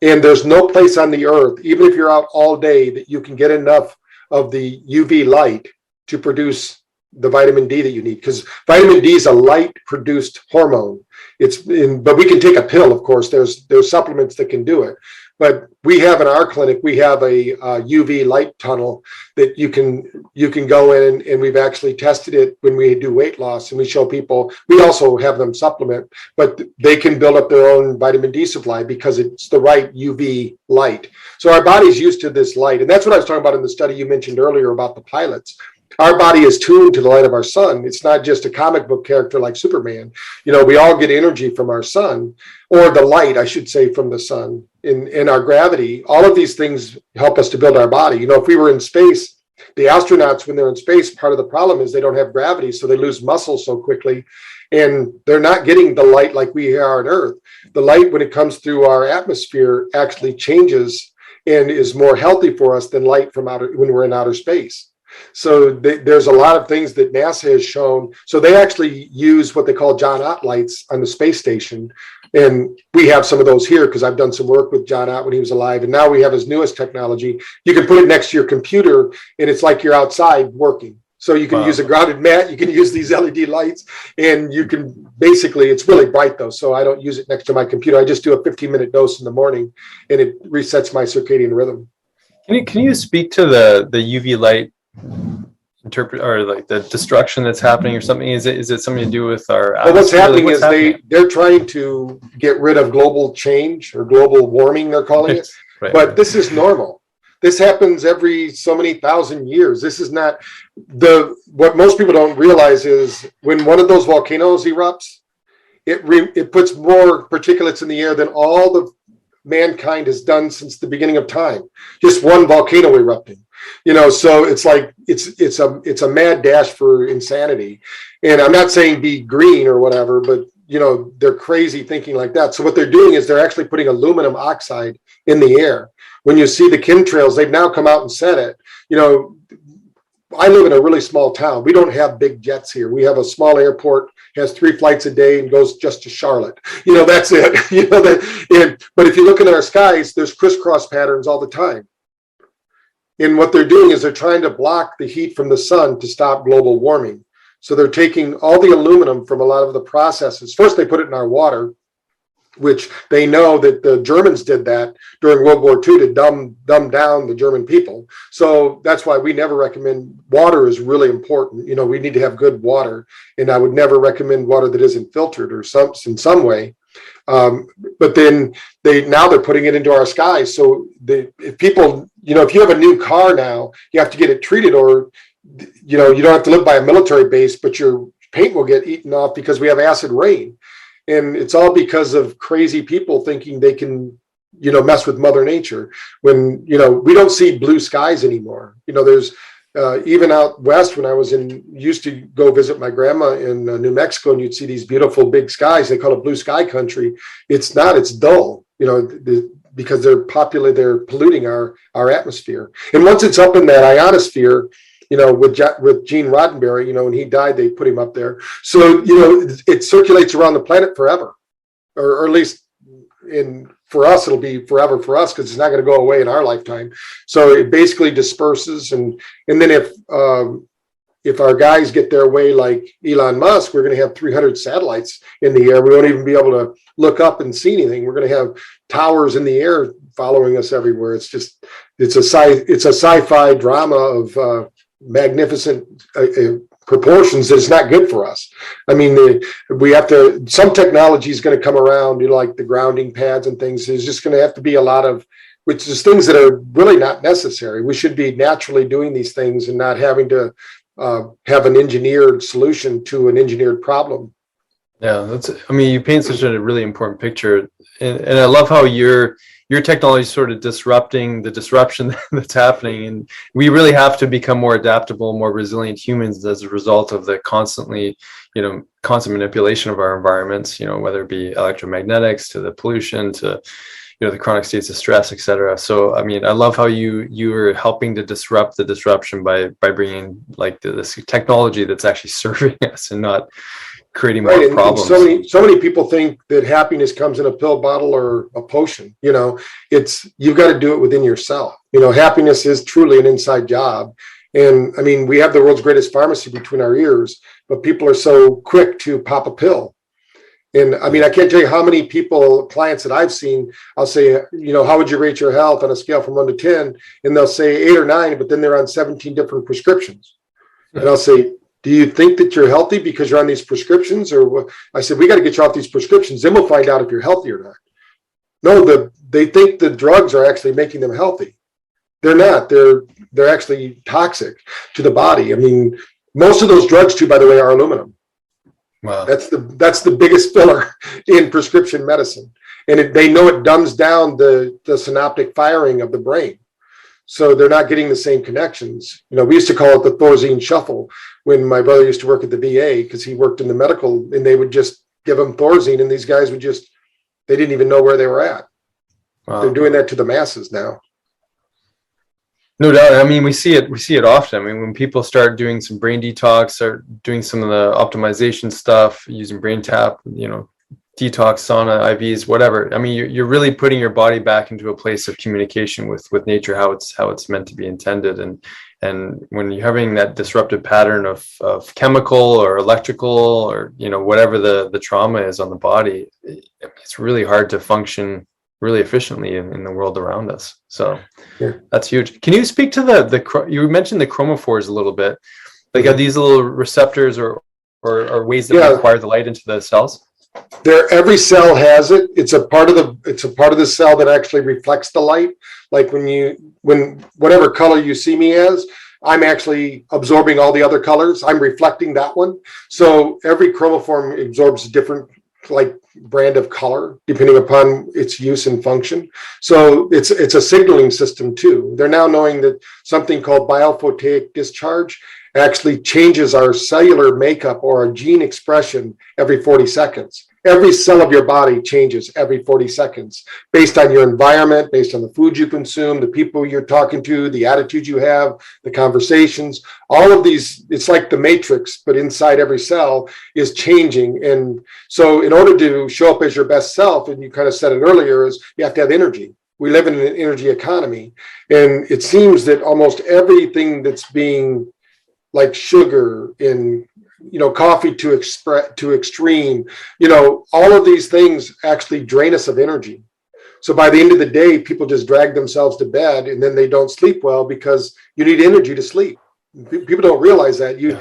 Speaker 4: and there's no place on the earth, even if you're out all day, that you can get enough of the UV light to produce the vitamin D that you need, because vitamin D is a light produced hormone. But we can take a pill, of course. There's supplements that can do it. But we have in our clinic, we have a UV light tunnel that you can go in, and we've actually tested it when we do weight loss, and we show people. We also have them supplement, but they can build up their own vitamin D supply because it's the right UV light. So our body's used to this light, and that's what I was talking about in the study you mentioned earlier about the pilots. Our body is tuned to the light of our sun. It's not just a comic book character like Superman. We all get energy from our sun, or the light, I should say, from the sun, in our gravity. All of these things help us to build our body. If we were in space, the astronauts, when they're in space, part of the problem is they don't have gravity, so they lose muscle so quickly, and they're not getting the light like we are on Earth. The light, when it comes through our atmosphere, actually changes and is more healthy for us than light from when we're in outer space. So there's a lot of things that NASA has shown. So they actually use what they call John Ott lights on the space station. And we have some of those here because I've done some work with John Ott when he was alive. And now we have his newest technology. You can put it next to your computer, and it's like you're outside working. So you can use a grounded mat, you can use these LED lights, and you can basically, it's really bright though, so I don't use it next to my computer. I just do a 15-minute dose in the morning, and it resets my circadian rhythm.
Speaker 3: Can you speak to the UV light or like the destruction that's happening or something? Is it something to do with our
Speaker 4: well, what's happening is they're trying to get rid of global change or global warming, they're calling it.
Speaker 3: Right.
Speaker 4: But this is normal. This happens every so many thousand years. This is not what most people don't realize is when one of those volcanoes erupts, it puts more particulates in the air than all the mankind has done since the beginning of time. Just one volcano erupting, so it's like it's a mad dash for insanity. And I'm not saying be green or whatever, but they're crazy thinking like that. So what they're doing is they're actually putting aluminum oxide in the air. When you see the chemtrails, they've now come out and said it. I live in a really small town. We don't have big jets here. We have a small airport, has 3 flights a day and goes just to Charlotte. That's it. But if you look at our skies, there's crisscross patterns all the time. And what they're doing is they're trying to block the heat from the sun to stop global warming. So they're taking all the aluminum from a lot of the processes. First, they put it in our water, which they know that the Germans did that during World War II to dumb down the German people. So that's why we never recommend, water is really important. We need to have good water, and I would never recommend water that isn't filtered or in some way. But then they're putting it into our skies. So if people, if you have a new car now, you have to get it treated, or you don't have to live by a military base, but your paint will get eaten off because we have acid rain. And it's all because of crazy people thinking they can, mess with Mother Nature when, we don't see blue skies anymore. There's even out west when I used to go visit my grandma in New Mexico, and you'd see these beautiful big skies. They call it blue sky country. It's not, it's dull, because they're polluting our atmosphere. And once it's up in that ionosphere, with Gene Roddenberry, when he died, they put him up there. So, it circulates around the planet forever, or at least for us, it'll be forever for us, because it's not going to go away in our lifetime. So it basically disperses. And then if our guys get their way like Elon Musk, we're going to have 300 satellites in the air. We won't even be able to look up and see anything. We're going to have towers in the air following us everywhere. It's a sci-fi drama of magnificent proportions that is not good for us. I mean, some technology is going to come around, like the grounding pads and things. There's just going to have to be a lot of, which is things that are really not necessary. We should be naturally doing these things and not having to have an engineered solution to an engineered problem.
Speaker 3: Yeah, you paint such a really important picture. And I love how your technology is sort of disrupting the disruption that's happening. And we really have to become more adaptable, more resilient humans as a result of the constant manipulation of our environments, whether it be electromagnetics to the pollution to, the chronic states of stress, et cetera. So, I love how you are helping to disrupt the disruption by bringing this technology that's actually serving us and not creating more problems.
Speaker 4: And so many people think that happiness comes in a pill bottle or a potion. You've got to do it within yourself. Happiness is truly an inside job. And we have the world's greatest pharmacy between our ears, but people are so quick to pop a pill. And I can't tell you how many clients that I've seen, I'll say, how would you rate your health on a scale from 1 to 10? And they'll say 8 or 9, but then they're on 17 different prescriptions. And I'll say, do you think that you're healthy because you're on these prescriptions? Or what? I said, we got to get you off these prescriptions. Then we'll find out if you're healthy or not. No, they think the drugs are actually making them healthy. They're not. They're actually toxic to the body. Most of those drugs too, by the way, are aluminum. Wow. That's the biggest filler in prescription medicine. And they know it dumbs down the synaptic firing of the brain. So they're not getting the same connections. We used to call it the Thorazine shuffle when my brother used to work at the VA, because he worked in the medical, and they would just give him Thorazine, and these guys they didn't even know where they were at. Wow. They're doing that to the masses now.
Speaker 3: No doubt. We see it often. When people start doing some brain detox, start doing some of the optimization stuff, using Braintap, detox, sauna, IVs, whatever. You're really putting your body back into a place of communication with nature, how it's meant to be intended. And when you're having that disruptive pattern of chemical or electrical or, whatever the trauma is on the body, it's really hard to function really efficiently in the world around us. So yeah. That's huge. Can you speak to you mentioned the chromophores a little bit, are these little receptors or ways that acquire the light into the cells?
Speaker 4: Every cell has it. It's a part of the cell that actually reflects the light. Like when whatever color you see me as, I'm actually absorbing all the other colors. I'm reflecting that one. So every chromoform absorbs different like brand of color, depending upon its use and function. So it's a signaling system too. They're now knowing that something called biophotic discharge actually changes our cellular makeup or our gene expression every 40 seconds. Every cell of your body changes every 40 seconds based on your environment, based on the food you consume, the people you're talking to, the attitudes you have, the conversations, all of these. It's like the matrix, but inside every cell is changing. And so in order to show up as your best self, and you kind of said it earlier, is you have to have energy. We live in an energy economy. And it seems that almost everything that's being like sugar and coffee to extreme, all of these things actually drain us of energy. So by the end of the day, people just drag themselves to bed and then they don't sleep well because you need energy to sleep. People don't realize that you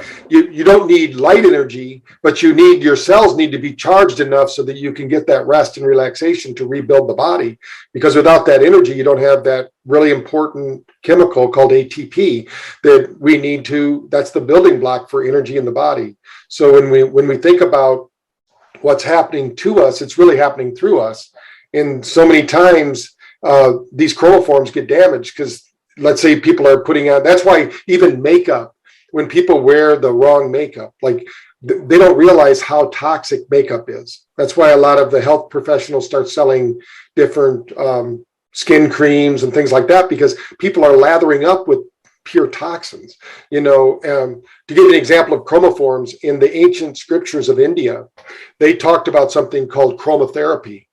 Speaker 4: don't need light energy, but your cells need to be charged enough so that you can get that rest and relaxation to rebuild the body. Because without that energy, you don't have that really important chemical called ATP that we need to. That's the building block for energy in the body. So when we think about what's happening to us, it's really happening through us. And so many times these chromoforms get damaged because, let's say, people are putting on, that's why even makeup, when people wear the wrong makeup, like they don't realize how toxic makeup is. That's why a lot of the health professionals start selling different skin creams and things like that, because people are lathering up with pure toxins. To give you an example of chromoforms, in the ancient scriptures of India, they talked about something called chromotherapy.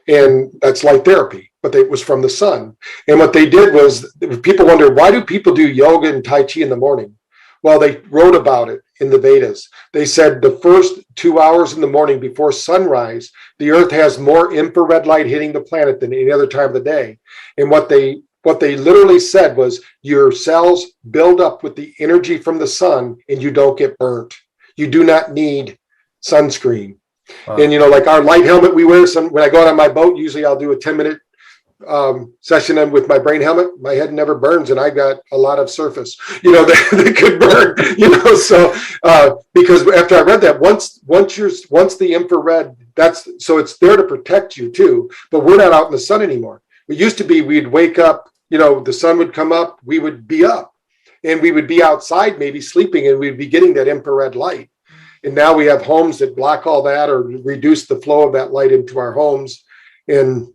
Speaker 4: And that's light therapy, but it was from the sun. And what they did was, people wonder, why do people do yoga and Tai Chi in the morning? Well, they wrote about it in the Vedas. They said the first 2 hours in the morning before sunrise, the earth has more infrared light hitting the planet than any other time of the day. And what they literally said was, your cells build up with the energy from the sun and you don't get burnt. You do not need sunscreen. Wow. And, like our light helmet we wear, when I go out on my boat, usually I'll do a 10-minute session with my brain helmet. My head never burns, and I got a lot of surface, that could burn, so because after I read that, once the infrared, so it's there to protect you too, but we're not out in the sun anymore. It used to be we'd wake up, the sun would come up, we would be up, and we would be outside maybe sleeping, and we'd be getting that infrared light. And now we have homes that block all that or reduce the flow of that light into our homes. And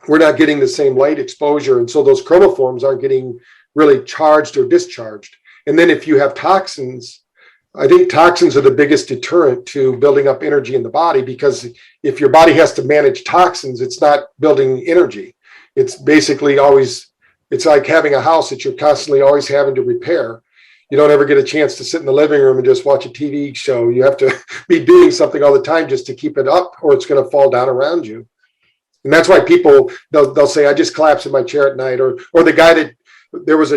Speaker 4: we're not getting the same light exposure. And so those chromoforms aren't getting really charged or discharged. And then if you have toxins, I think toxins are the biggest deterrent to building up energy in the body, because if your body has to manage toxins, it's not building energy. It's basically it's like having a house that you're constantly always having to repair. You don't ever get a chance to sit in the living room and just watch a TV show. You have to be doing something all the time just to keep it up, or it's going to fall down around you. And that's why people, they'll say, I just collapse in my chair at night. Or the guy that, there was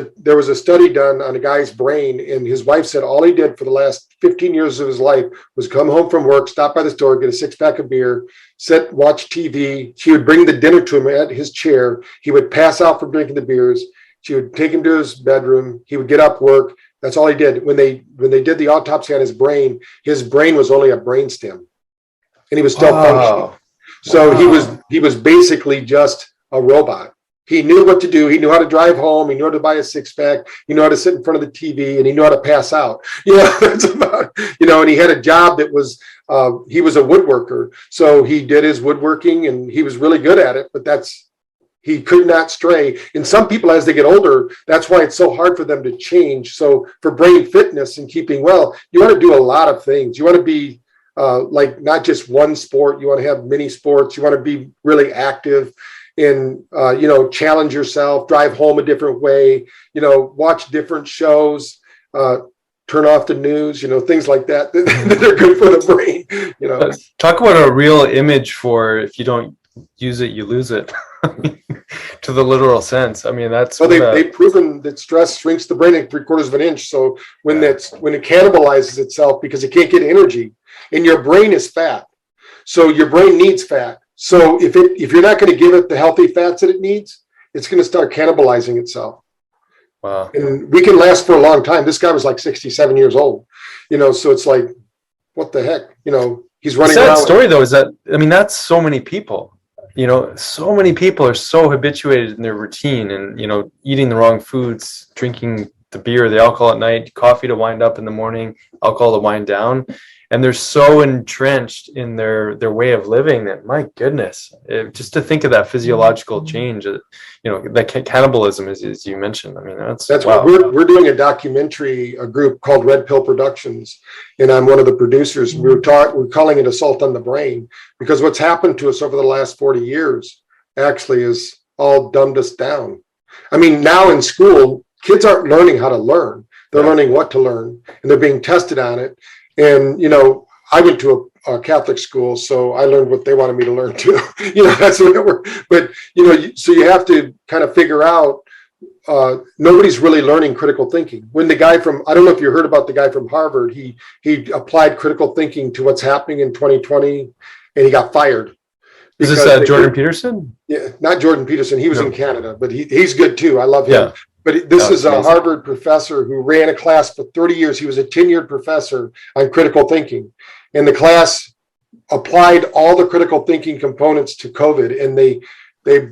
Speaker 4: a study done on a guy's brain, and his wife said all he did for the last 15 years of his life was come home from work, stop by the store, get a 6-pack of beer, sit, watch TV. She would bring the dinner to him at his chair. He would pass out from drinking the beers. She would take him to his bedroom. He would get up, work. That's all he did. When they did the autopsy on his brain was only a brainstem, and he was still functioning. So he was basically just a robot. He knew what to do. He knew how to drive home. He knew how to buy a 6-pack. He knew how to sit in front of the TV, and he knew how to pass out. That's about, and he had a job that was, he was a woodworker. So he did his woodworking, and he was really good at it, but he could not stray. And some people, as they get older, that's why it's so hard for them to change. So for brain fitness and keeping well, you want to do a lot of things. You want to be like not just one sport. You want to have many sports. You want to be really active and, challenge yourself, drive home a different way, watch different shows, turn off the news, things like that that are good for the brain.
Speaker 3: Talk about a real image for, if you don't use it, you lose it. To the literal sense. I mean, that's they've proven that stress shrinks the brain at 3/4 of an inch. So when it cannibalizes itself because it can't get energy, and your brain is fat, so your brain needs fat. So if you're not going to give it the healthy fats that it needs, it's going to start cannibalizing itself. Wow. And we can last for a long time. This guy was like 67 years old, so it's like, what the heck,
Speaker 4: He's running
Speaker 3: Sad
Speaker 4: around.
Speaker 3: story though is that, I mean, that's so many people. You know, so many people are so habituated in their routine and, you know, eating the wrong foods, drinking the beer, the alcohol at night, coffee to wind up in the morning, alcohol to wind down. And they're so entrenched in their way of living that, my goodness, just to think of that physiological change, you know, that cannibalism, as you mentioned. I mean, that's wow.
Speaker 4: What we're doing a documentary, a group called Red Pill Productions, and I'm one of the producers. We're calling it Assault on the Brain, because what's happened to us over the last 40 years actually is all dumbed us down. I mean, now in school, kids aren't learning how to learn. They're learning what to learn, and they're being tested on it. And, you know, I went to a Catholic school, so I learned what they wanted me to learn too. You know, that's what it worked. But, you know, so you have to kind of figure out, nobody's really learning critical thinking. When the guy from, I don't know if you heard about the guy from Harvard, he applied critical thinking to what's happening in 2020, and he got fired.
Speaker 3: Is this Jordan Peterson?
Speaker 4: Yeah, not Jordan Peterson. He was in Canada, but he's good too. I love him. Yeah. But this is a Harvard professor who ran a class for 30 years. He was a tenured professor on critical thinking. And the class applied all the critical thinking components to COVID. And they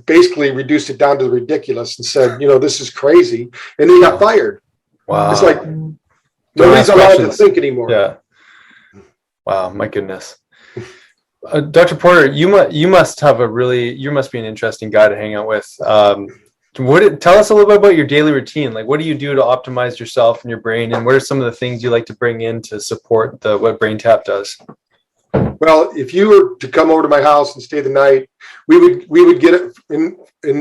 Speaker 4: basically reduced it down to the ridiculous and said, you know, this is crazy. And they got fired. Wow. It's like nobody's allowed to think anymore. Yeah.
Speaker 3: Wow. My goodness. Dr. Porter, you must be an interesting guy to hang out with. Tell us a little bit about your daily routine. Like, what do you do to optimize yourself and your brain, and what are some of the things you like to bring in to support what Braintap does?
Speaker 4: Well, if you were to come over to my house and stay the night, we would get it in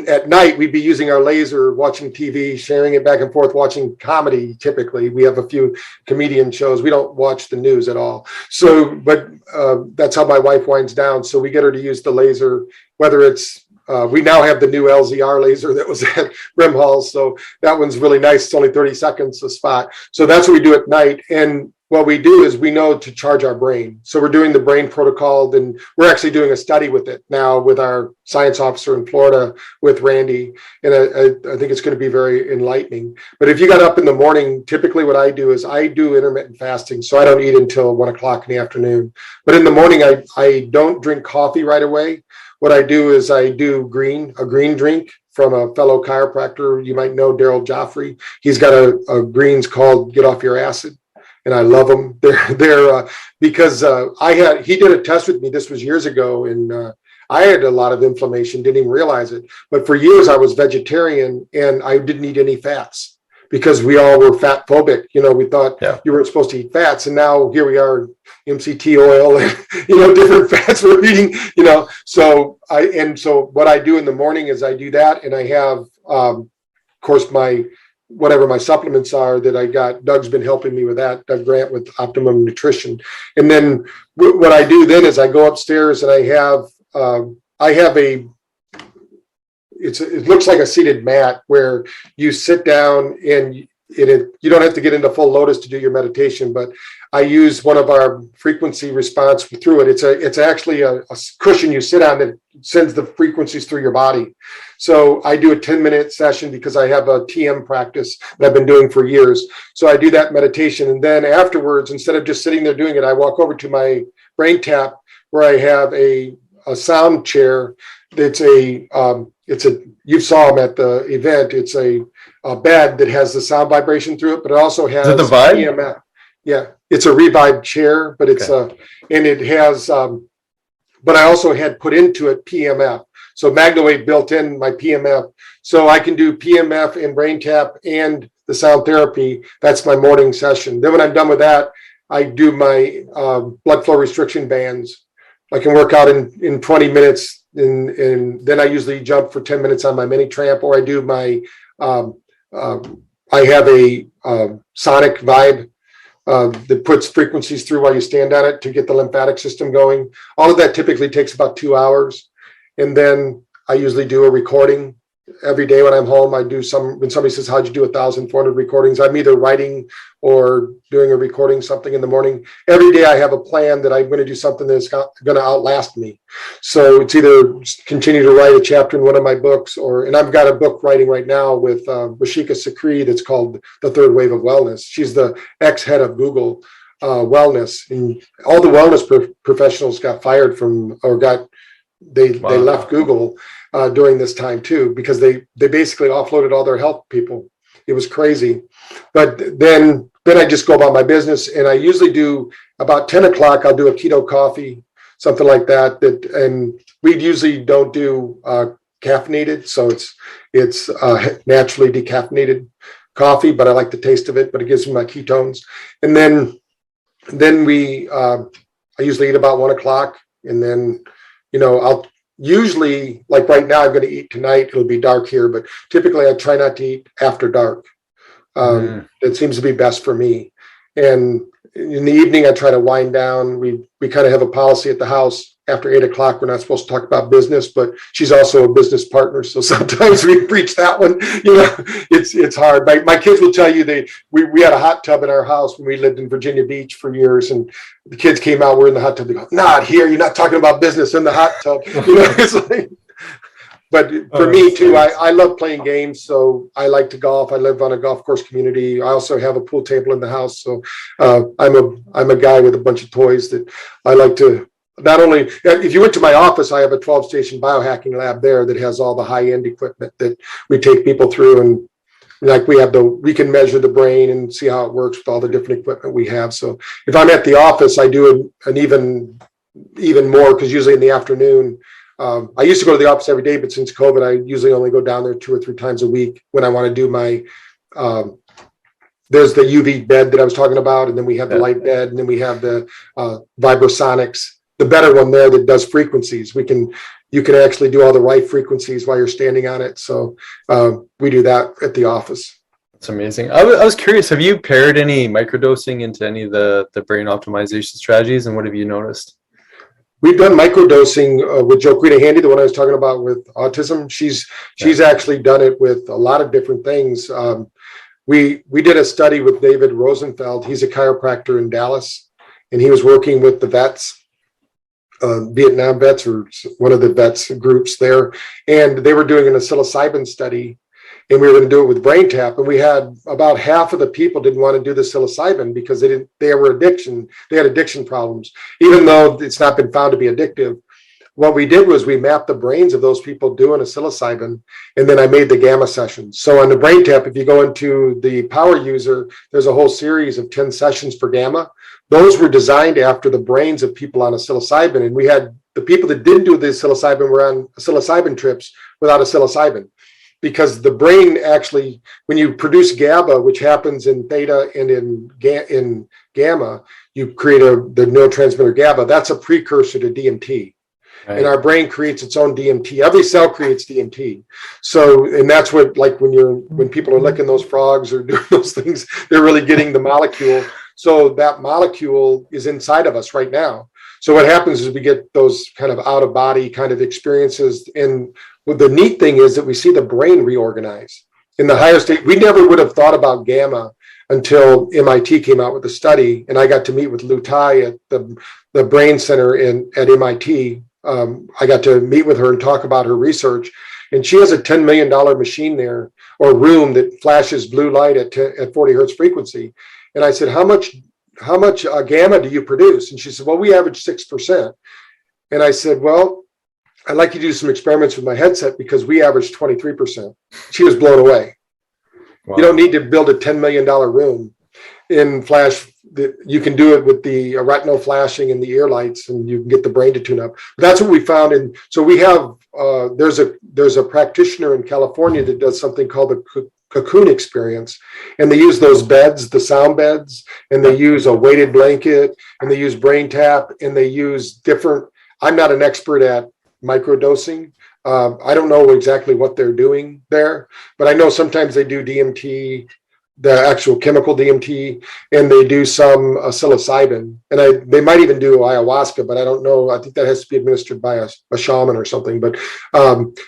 Speaker 4: at night. We'd be using our laser, watching TV, sharing it back and forth, watching comedy. Typically, we have a few comedian shows. We don't watch the news at all. So, but that's how my wife winds down. So we get her to use the laser, whether it's we now have the new LZR laser that was at Brimhall. So that one's really nice. It's only 30 seconds a spot. So that's what we do at night. And what we do is we know to charge our brain. So we're doing the brain protocol. Then we're actually doing a study with it now with our science officer in Florida with Randy. And I think it's going to be very enlightening. But if you got up in the morning, typically what I do is I do intermittent fasting. So I don't eat until 1 o'clock in the afternoon. But in the morning, I don't drink coffee right away. What I do is I do a green drink from a fellow chiropractor. You might know Daryl Joffrey. He's got a greens called Get Off Your Acid. And I love them. They're because he did a test with me. This was years ago, and I had a lot of inflammation. Didn't even realize it. But for years I was vegetarian, and I didn't eat any fats because we all were fat phobic. You know, we thought you weren't supposed to eat fats, and now here we are, MCT oil, and different fats we're eating. You know, so what I do in the morning is I do that, and I have, of course, whatever my supplements are that I got. Doug's been helping me with that, Doug Grant with Optimum Nutrition. And then what I do then is I go upstairs and I have it looks like a seated mat where you sit down and you don't have to get into full lotus to do your meditation, but I use one of our frequency response through it. It's actually a cushion you sit on that sends the frequencies through your body. So I do a 10-minute session because I have a TM practice that I've been doing for years. So I do that meditation. And then afterwards, instead of just sitting there doing it, I walk over to my Braintap where I have a sound chair. You saw them at the event. It's a bed that has the sound vibration through it, but it also has
Speaker 3: the Vibe?
Speaker 4: EMF. Yeah, it's a Revive chair, but it's and it has, but I also had put into it PMF. So MagnaWave built in my PMF. So I can do PMF and Braintap and the sound therapy. That's my morning session. Then when I'm done with that, I do my blood flow restriction bands. I can work out in 20 minutes and then I usually jump for 10 minutes on my mini tramp, or I do my, I have a sonic vibe that puts frequencies through while you stand on it to get the lymphatic system going. All of that typically takes about 2 hours. And then I usually do a recording every day when I'm home. I do when somebody says, how'd you do 1,400 recordings? I'm either writing or doing a recording something in the morning. Every day I have a plan that I'm going to do something that's going to outlast me. So it's either continue to write a chapter in one of my books, and I've got a book writing right now with Rashika Sakri that's called The Third Wave of Wellness. She's the ex-head of Google. wellness, and all the wellness professionals got fired from, or they left Google during this time too, because they basically offloaded all their health people. It was crazy. But then I just go about my business, and I usually do about 10 o'clock, I'll do a keto coffee, something like that. And we usually don't do caffeinated, so it's naturally decaffeinated coffee, but I like the taste of it, but it gives me my ketones. And then I usually eat about 1 o'clock, and then, I'll usually, like right now, I'm going to eat tonight. It'll be dark here, but typically I try not to eat after dark. It seems to be best for me. And in the evening, I try to wind down. We kind of have a policy at the house. After 8 o'clock, we're not supposed to talk about business, but she's also a business partner, so sometimes we breach that one. It's hard. My kids will tell you we had a hot tub in our house when we lived in Virginia Beach for years, and the kids came out. We're in the hot tub. They go, "Not here. You're not talking about business in the hot tub." It's like. But for me too, I love playing games, so I like to golf. I live on a golf course community. I also have a pool table in the house, so I'm a guy with a bunch of toys that I like to. Not only, if you went to my office, I have a 12-station biohacking lab there that has all the high-end equipment that we take people through, and like we can measure the brain and see how it works with all the different equipment we have. So if I'm at the office, I do an even more, because usually in the afternoon, I used to go to the office every day, but since COVID, I usually only go down there 2 or 3 times a week when I want to do my. There's the UV bed that I was talking about, and then we have the light bed, and then we have the vibrosonics. The better one there that does frequencies. You can actually do all the right frequencies while you're standing on it. So we do that at the office.
Speaker 3: That's amazing. I was curious, have you paired any microdosing into any of the brain optimization strategies, and what have you noticed?
Speaker 4: We've done microdosing with Joquita Handy, the one I was talking about with autism. She's actually done it with a lot of different things. We did a study with David Rosenfeld. He's a chiropractor in Dallas, and he was working with the vets. Vietnam vets, or one of the vets groups there, and they were doing an psilocybin study, and we were going to do it with Braintap, and we had about half of the people didn't want to do the psilocybin because they had addiction problems, even though it's not been found to be addictive. What we did was we mapped the brains of those people doing a psilocybin, and then I made the gamma sessions. So on the Braintap, if you go into the power user, there's a whole series of 10 sessions for gamma. Those were designed after the brains of people on a psilocybin. And we had the people that didn't do the psilocybin were on psilocybin trips without a psilocybin, because the brain actually, when you produce GABA, which happens in theta and in gamma, you create the neurotransmitter GABA. That's a precursor to DMT. Right. And our brain creates its own DMT. Every cell creates DMT. So, and that's what, like when people are licking those frogs or doing those things, they're really getting the molecule. So that molecule is inside of us right now. So what happens is we get those kind of out of body kind of experiences. And the neat thing is that we see the brain reorganize in the higher state. We never would have thought about gamma until MIT came out with a study, and I got to meet with Lou Tai at the brain center at MIT. I got to meet with her and talk about her research, and she has a $10 million machine there, or room, that flashes blue light at 40 hertz frequency. And I said, how much gamma do you produce? And she said, well, we average 6%. And I said, well, I'd like you to do some experiments with my headset, because we average 23%. She was blown away. Wow. You don't need to build a $10 million room in flash. You can do it with the retinal flashing and the ear lights, and you can get the brain to tune up. But that's what we found. And so we have, there's a practitioner in California that does something called the cocoon experience, and they use those beds, the sound beds, and they use a weighted blanket, and they use Braintap, and they use different. I'm not an expert at microdosing. I don't know exactly what they're doing there, but I know sometimes they do DMT, the actual chemical DMT, and they do some psilocybin, and they might even do ayahuasca, but I don't know. I think that has to be administered by a shaman or something, but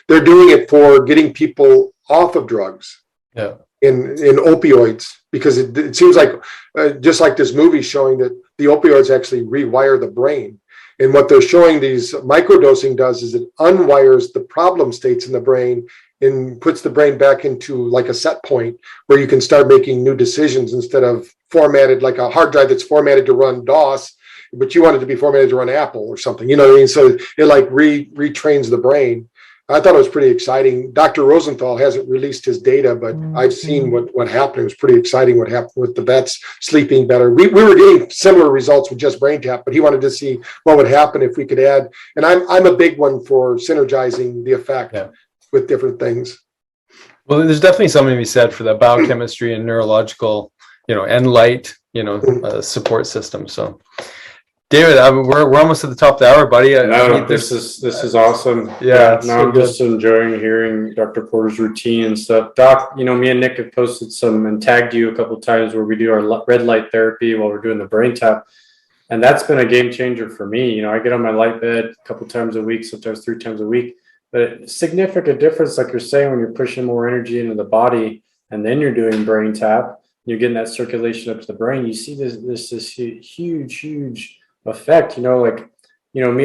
Speaker 4: they're doing it for getting people off of drugs. Yeah, in opioids, because it seems like just like this movie showing that the opioids actually rewire the brain. And what they're showing these microdosing does is it unwires the problem states in the brain and puts the brain back into like a set point where you can start making new decisions instead of formatted like a hard drive that's formatted to run DOS, but you want it to be formatted to run Apple or something, you know what I mean? So it like retrains the brain. I thought it was pretty exciting. Dr. Rosenthal hasn't released his data, but I've seen what happened. It was pretty exciting what happened with the vets sleeping better. We were getting similar results with just Braintap, but he wanted to see what would happen if we could add. And I'm a big one for synergizing the effect with different things.
Speaker 3: Well, there's definitely something to be said for the biochemistry and neurological, and light, support system. So, David, we're almost at the top of the hour, buddy.
Speaker 2: This is awesome.
Speaker 3: Yeah,
Speaker 2: no, I'm just enjoying hearing Dr. Porter's routine and stuff. Doc, me and Nick have posted some and tagged you a couple of times where we do our red light therapy while we're doing the brain tap. And that's been a game changer for me. I get on my light bed a couple times a week, sometimes 3 times a week. But significant difference, like you're saying, when you're pushing more energy into the body and then you're doing brain tap, you're getting that circulation up to the brain. You see this huge effect. Me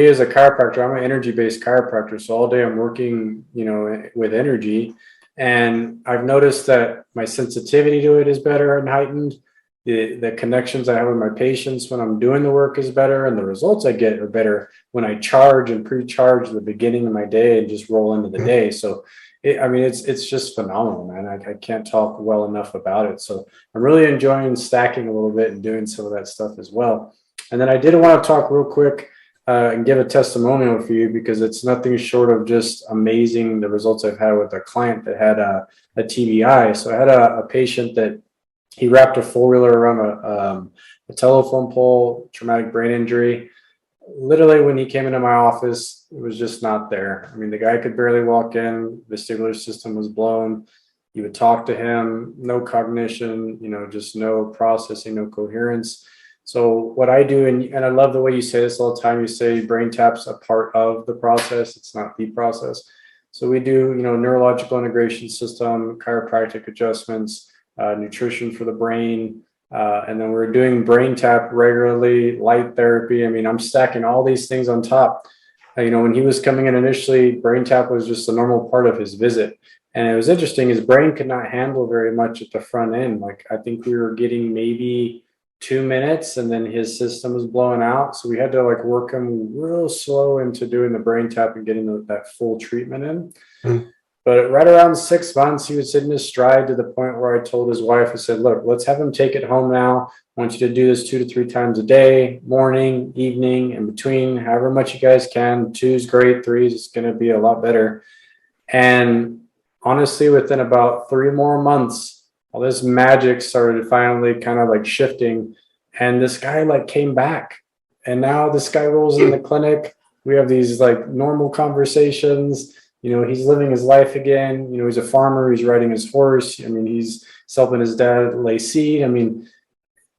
Speaker 2: as a chiropractor, I'm an energy-based chiropractor. So all day I'm working, with energy. And I've noticed that my sensitivity to it is better and heightened. The connections I have with my patients when I'm doing the work is better, and the results I get are better when I charge and pre-charge the beginning of my day and just roll into the day. So, it's just phenomenal, man. I can't talk well enough about it. So I'm really enjoying stacking a little bit and doing some of that stuff as well. And then I did want to talk real quick and give a testimonial for you, because it's nothing short of just amazing, the results I've had with a client that had a TBI. So I had a patient that he wrapped a 4-wheeler around a telephone pole, traumatic brain injury. Literally, when he came into my office, it was just not there. The guy could barely walk in. Vestibular system was blown. You would talk to him, no cognition, just no processing, no coherence. So what I do, and I love the way you say this all the time, you say brain tap's a part of the process. It's not the process. So we do, neurological integration system, chiropractic adjustments, nutrition for the brain. And then we're doing brain tap regularly, light therapy. I'm stacking all these things on top. When he was coming in initially, brain tap was just a normal part of his visit. And it was interesting, his brain could not handle very much at the front end. I think we were getting maybe 2 minutes and then his system was blowing out. So we had to work him real slow into doing the brain tap and getting that full treatment in. Mm. But right around 6 months, he was sitting his stride to the point where I told his wife, I said, look, let's have him take it home now. I want you to do this 2 to 3 times a day, morning, evening, in between, however much you guys can. 2 is great, 3 is going to be a lot better. And honestly, within about 3 more months, all this magic started finally kind of shifting. And this guy came back. And now this guy rolls in the clinic. We have these normal conversations. He's living his life again. He's a farmer. He's riding his horse. He's helping his dad lay seed.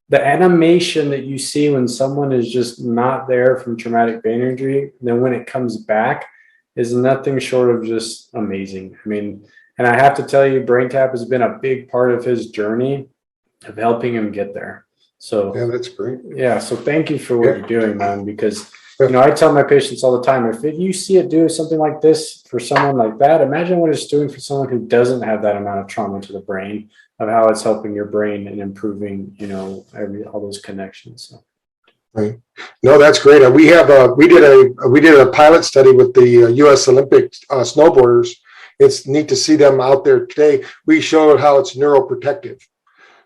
Speaker 2: The animation that you see when someone is just not there from traumatic brain injury, then when it comes back, is nothing short of just amazing. And I have to tell you, BrainTap has been a big part of his journey of helping him get there. So
Speaker 4: yeah, that's great.
Speaker 2: Yeah. So thank you for what you're doing, man, because I tell my patients all the time, if you see it do something like this for someone like that, imagine what it's doing for someone who doesn't have that amount of trauma to the brain, of how it's helping your brain and improving, all those connections. So.
Speaker 4: Right. No, that's great. We did a pilot study with the U.S. Olympic snowboarders. It's neat to see them out there today. We showed how it's neuroprotective.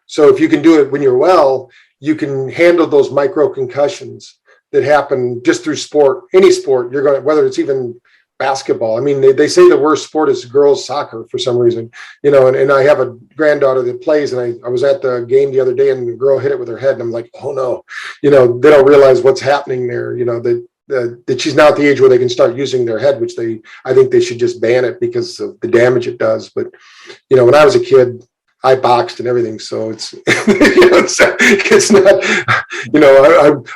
Speaker 4: So if you can do it when you're well, you can handle those micro concussions that happen just through sport, any sport. You're going to, whether it's even basketball. They say the worst sport is girls soccer for some reason, and I have a granddaughter that plays, and I was at the game the other day and the girl hit it with her head and I'm like, oh no, they don't realize what's happening there, that she's now at the age where they can start using their head, which I think they should just ban it because of the damage it does. But, when I was a kid, I boxed and everything. So it's, it's not,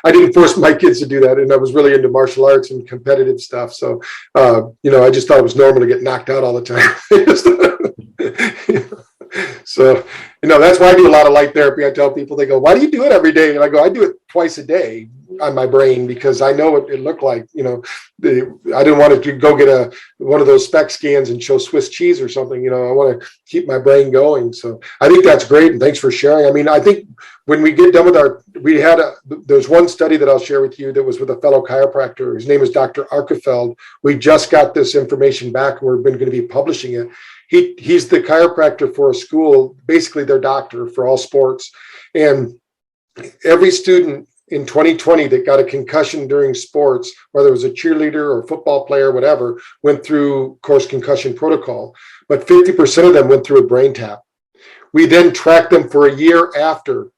Speaker 4: I didn't force my kids to do that. And I was really into martial arts and competitive stuff. So, I just thought it was normal to get knocked out all the time. So, that's why I do a lot of light therapy. I tell people, they go, why do you do it every day? And I go, I do it twice a day. on my brain because I know what it looked like. I didn't want to go get one of those spec scans and show Swiss cheese or something. I want to keep my brain going. So I think that's great, and thanks for sharing. I mean, I think when we get done with there's one study that I'll share with you that was with a fellow chiropractor. His name is Dr. Arkefeld. We just got this information back, and we're going to be publishing it. He's the chiropractor for a school, basically their doctor for all sports. And every student in 2020 that got a concussion during sports, whether it was a cheerleader or a football player, whatever, went through course concussion protocol. But 50% of them went through a Braintap. We then tracked them for a year after.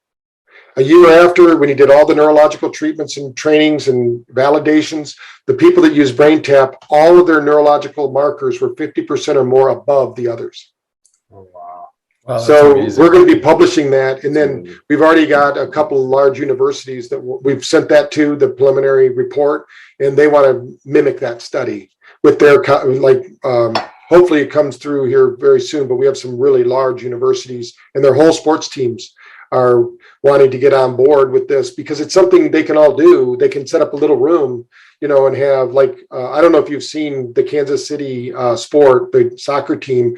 Speaker 4: A year after, when he did all the neurological treatments and trainings and validations, the people that used Braintap, all of their neurological markers were 50% or more above the others.
Speaker 2: Oh, wow.
Speaker 3: Wow,
Speaker 4: So
Speaker 3: amazing.
Speaker 4: we're going to be publishing that. And then we've already got a couple of large universities that we've sent that to, the preliminary report, and they want to mimic that study with their, hopefully it comes through here very soon, but we have some really large universities and their whole sports teams are wanting to get on board with this because it's something they can all do. They can set up a little room, and have I don't know if you've seen the Kansas City Sport, the soccer team,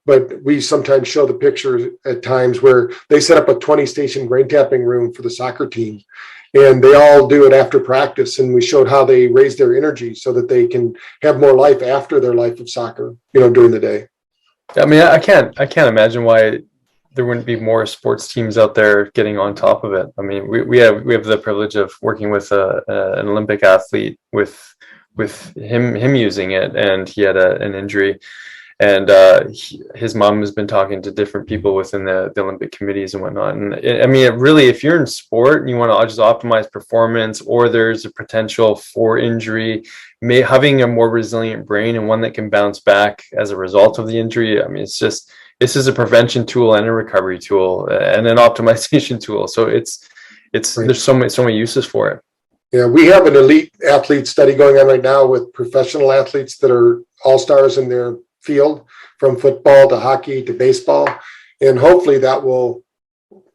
Speaker 4: but we sometimes show the pictures at times where they set up a 20-station brain tapping room for the soccer team. And they all do it after practice. And we showed how they raise their energy so that they can have more life after their life of soccer, during the day.
Speaker 3: I mean, I can't imagine why there wouldn't be more sports teams out there getting on top of it. I mean, we have the privilege of working with an Olympic athlete with him using it, and he had an injury, and his mom has been talking to different people within the Olympic committees and whatnot. And I mean, really, if you're in sport and you want to just optimize performance, or there's a potential for injury, having a more resilient brain and one that can bounce back as a result of the injury, I mean, this is a prevention tool and a recovery tool and an optimization tool. So it's right. There's so many uses for it.
Speaker 4: Yeah, we have an elite athlete study going on right now with professional athletes that are all-stars in their field, from football to hockey to baseball. And hopefully that will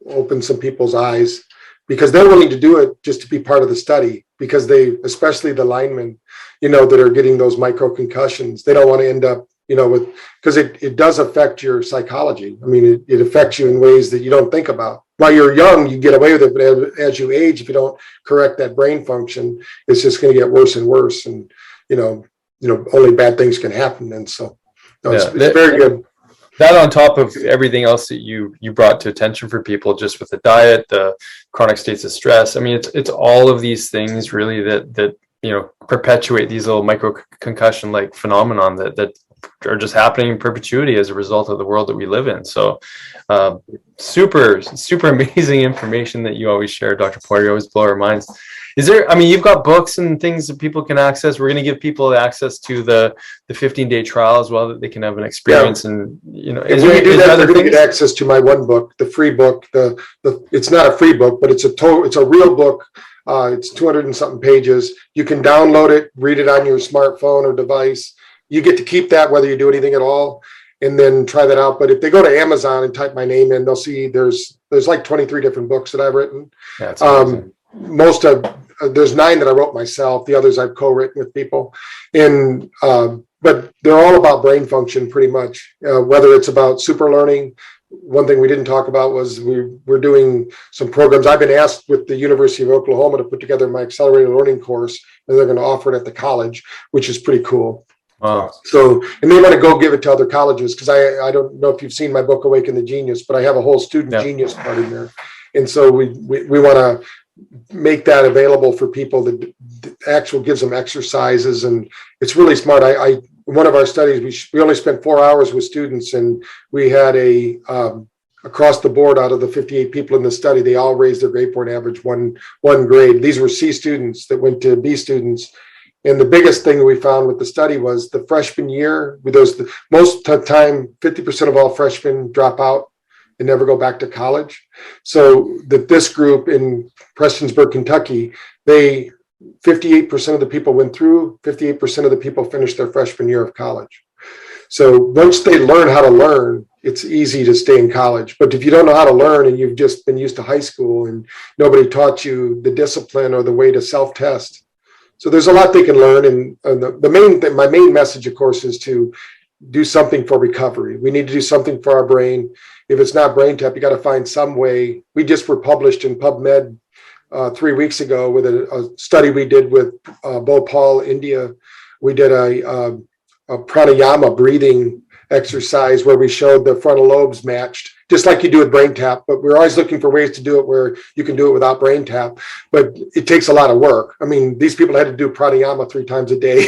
Speaker 4: open some people's eyes because they're willing to do it just to be part of the study, because especially the linemen, that are getting those micro concussions, they don't want to end up because it does affect your psychology. I mean, it affects you in ways that you don't think about. While you're young, you get away with it, but as you age, if you don't correct that brain function, it's just going to get worse and worse. And, only bad things can happen. And so it's very good.
Speaker 3: That on top of everything else that you brought to attention for people, just with the diet, the chronic states of stress. I mean, it's all of these things really that perpetuate these little micro concussion like phenomenon that are just happening in perpetuity as a result of the world that we live in. So super amazing information that you always share, Dr. Porter. You always blow our minds. You've got books and things that people can access. We're going to give people access to the 15-day trial as well, that they can have an experience. Yeah. And
Speaker 4: if we do that, they're going to get access to my one book, the free book. It's not a free book, but it's a real book. It's 200 and something pages. You can download it, read it on your smartphone or device. You get to keep that whether you do anything at all, and then try that out. But if they go to Amazon and type my name in, they'll see there's like 23 different books that I've written.
Speaker 3: That's amazing.
Speaker 4: There's 9 that I wrote myself. The others I've co-written with people, and but they're all about brain function pretty much. Whether it's about super learning. One thing we didn't talk about was we're doing some programs. I've been asked with the University of Oklahoma to put together my accelerated learning course, and they're going to offer it at the college, which is pretty cool.
Speaker 3: Wow.
Speaker 4: So, and they want to go give it to other colleges, because I don't know if you've seen my book, Awaken the Genius, but I have a whole student genius part in there. And so we want to make that available for people that actually gives them exercises, and it's really smart. One of our studies, we only spent 4 hours with students, and we had across the board, out of the 58 people in the study, they all raised their grade point average one grade. These were C students that went to B students. And the biggest thing we found with the study was the freshman year, most of the time, 50% of all freshmen drop out and never go back to college. So this group in Prestonsburg, Kentucky, 58% of the people went through, 58% of the people finished their freshman year of college. So once they learn how to learn, it's easy to stay in college. But if you don't know how to learn and you've just been used to high school and nobody taught you the discipline or the way to self-test, so there's a lot they can learn. And my main message, of course, is to do something for recovery. We need to do something for our brain. If it's not Braintap, you got to find some way. We just were published in PubMed 3 weeks ago with a study we did with Bhopal, India. We did a pranayama breathing exercise where we showed the frontal lobes matched, just like you do with Braintap, but we're always looking for ways to do it where you can do it without Braintap, but it takes a lot of work. I mean, these people had to do pranayama 3 times a day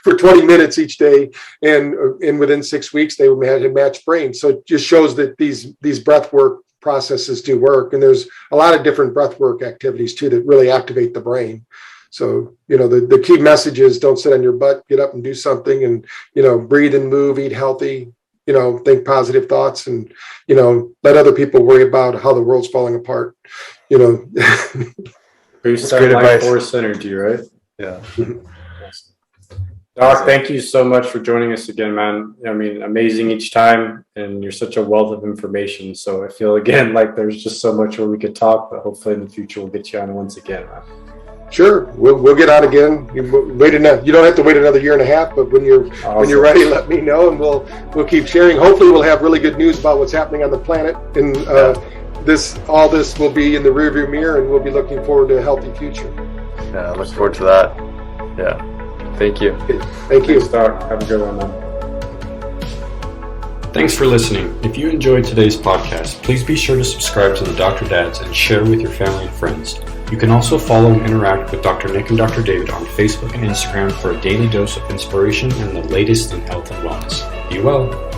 Speaker 4: for 20 minutes each day, and within 6 weeks they had to match brains. So it just shows that these breath work processes do work, and there's a lot of different breath work activities too that really activate the brain. So, the key message is don't sit on your butt, get up and do something, and, breathe and move, eat healthy, think positive thoughts, and, let other people worry about how the world's falling apart,
Speaker 2: Boost that life force energy, right?
Speaker 3: Yeah.
Speaker 2: Doc, thank you so much for joining us again, man. I mean, amazing each time, and you're such a wealth of information. So I feel, again, like there's just so much where we could talk, but hopefully in the future we'll get you on once again, man.
Speaker 4: Sure, we'll get out again. You don't have to wait another year and a half, but when you're ready, let me know, and we'll keep sharing. Hopefully, we'll have really good news about what's happening on the planet, and all this will be in the rearview mirror, and we'll be looking forward to a healthy future.
Speaker 3: Yeah, I look forward to that. Yeah, thank you.
Speaker 4: Thank you.
Speaker 2: Thanks, Doc. Have a good one, man.
Speaker 1: Thanks for listening. If you enjoyed today's podcast, please be sure to subscribe to the Dr. Dads and share with your family and friends. You can also follow and interact with Dr. Nick and Dr. David on Facebook and Instagram for a daily dose of inspiration and the latest in health and wellness. Be well.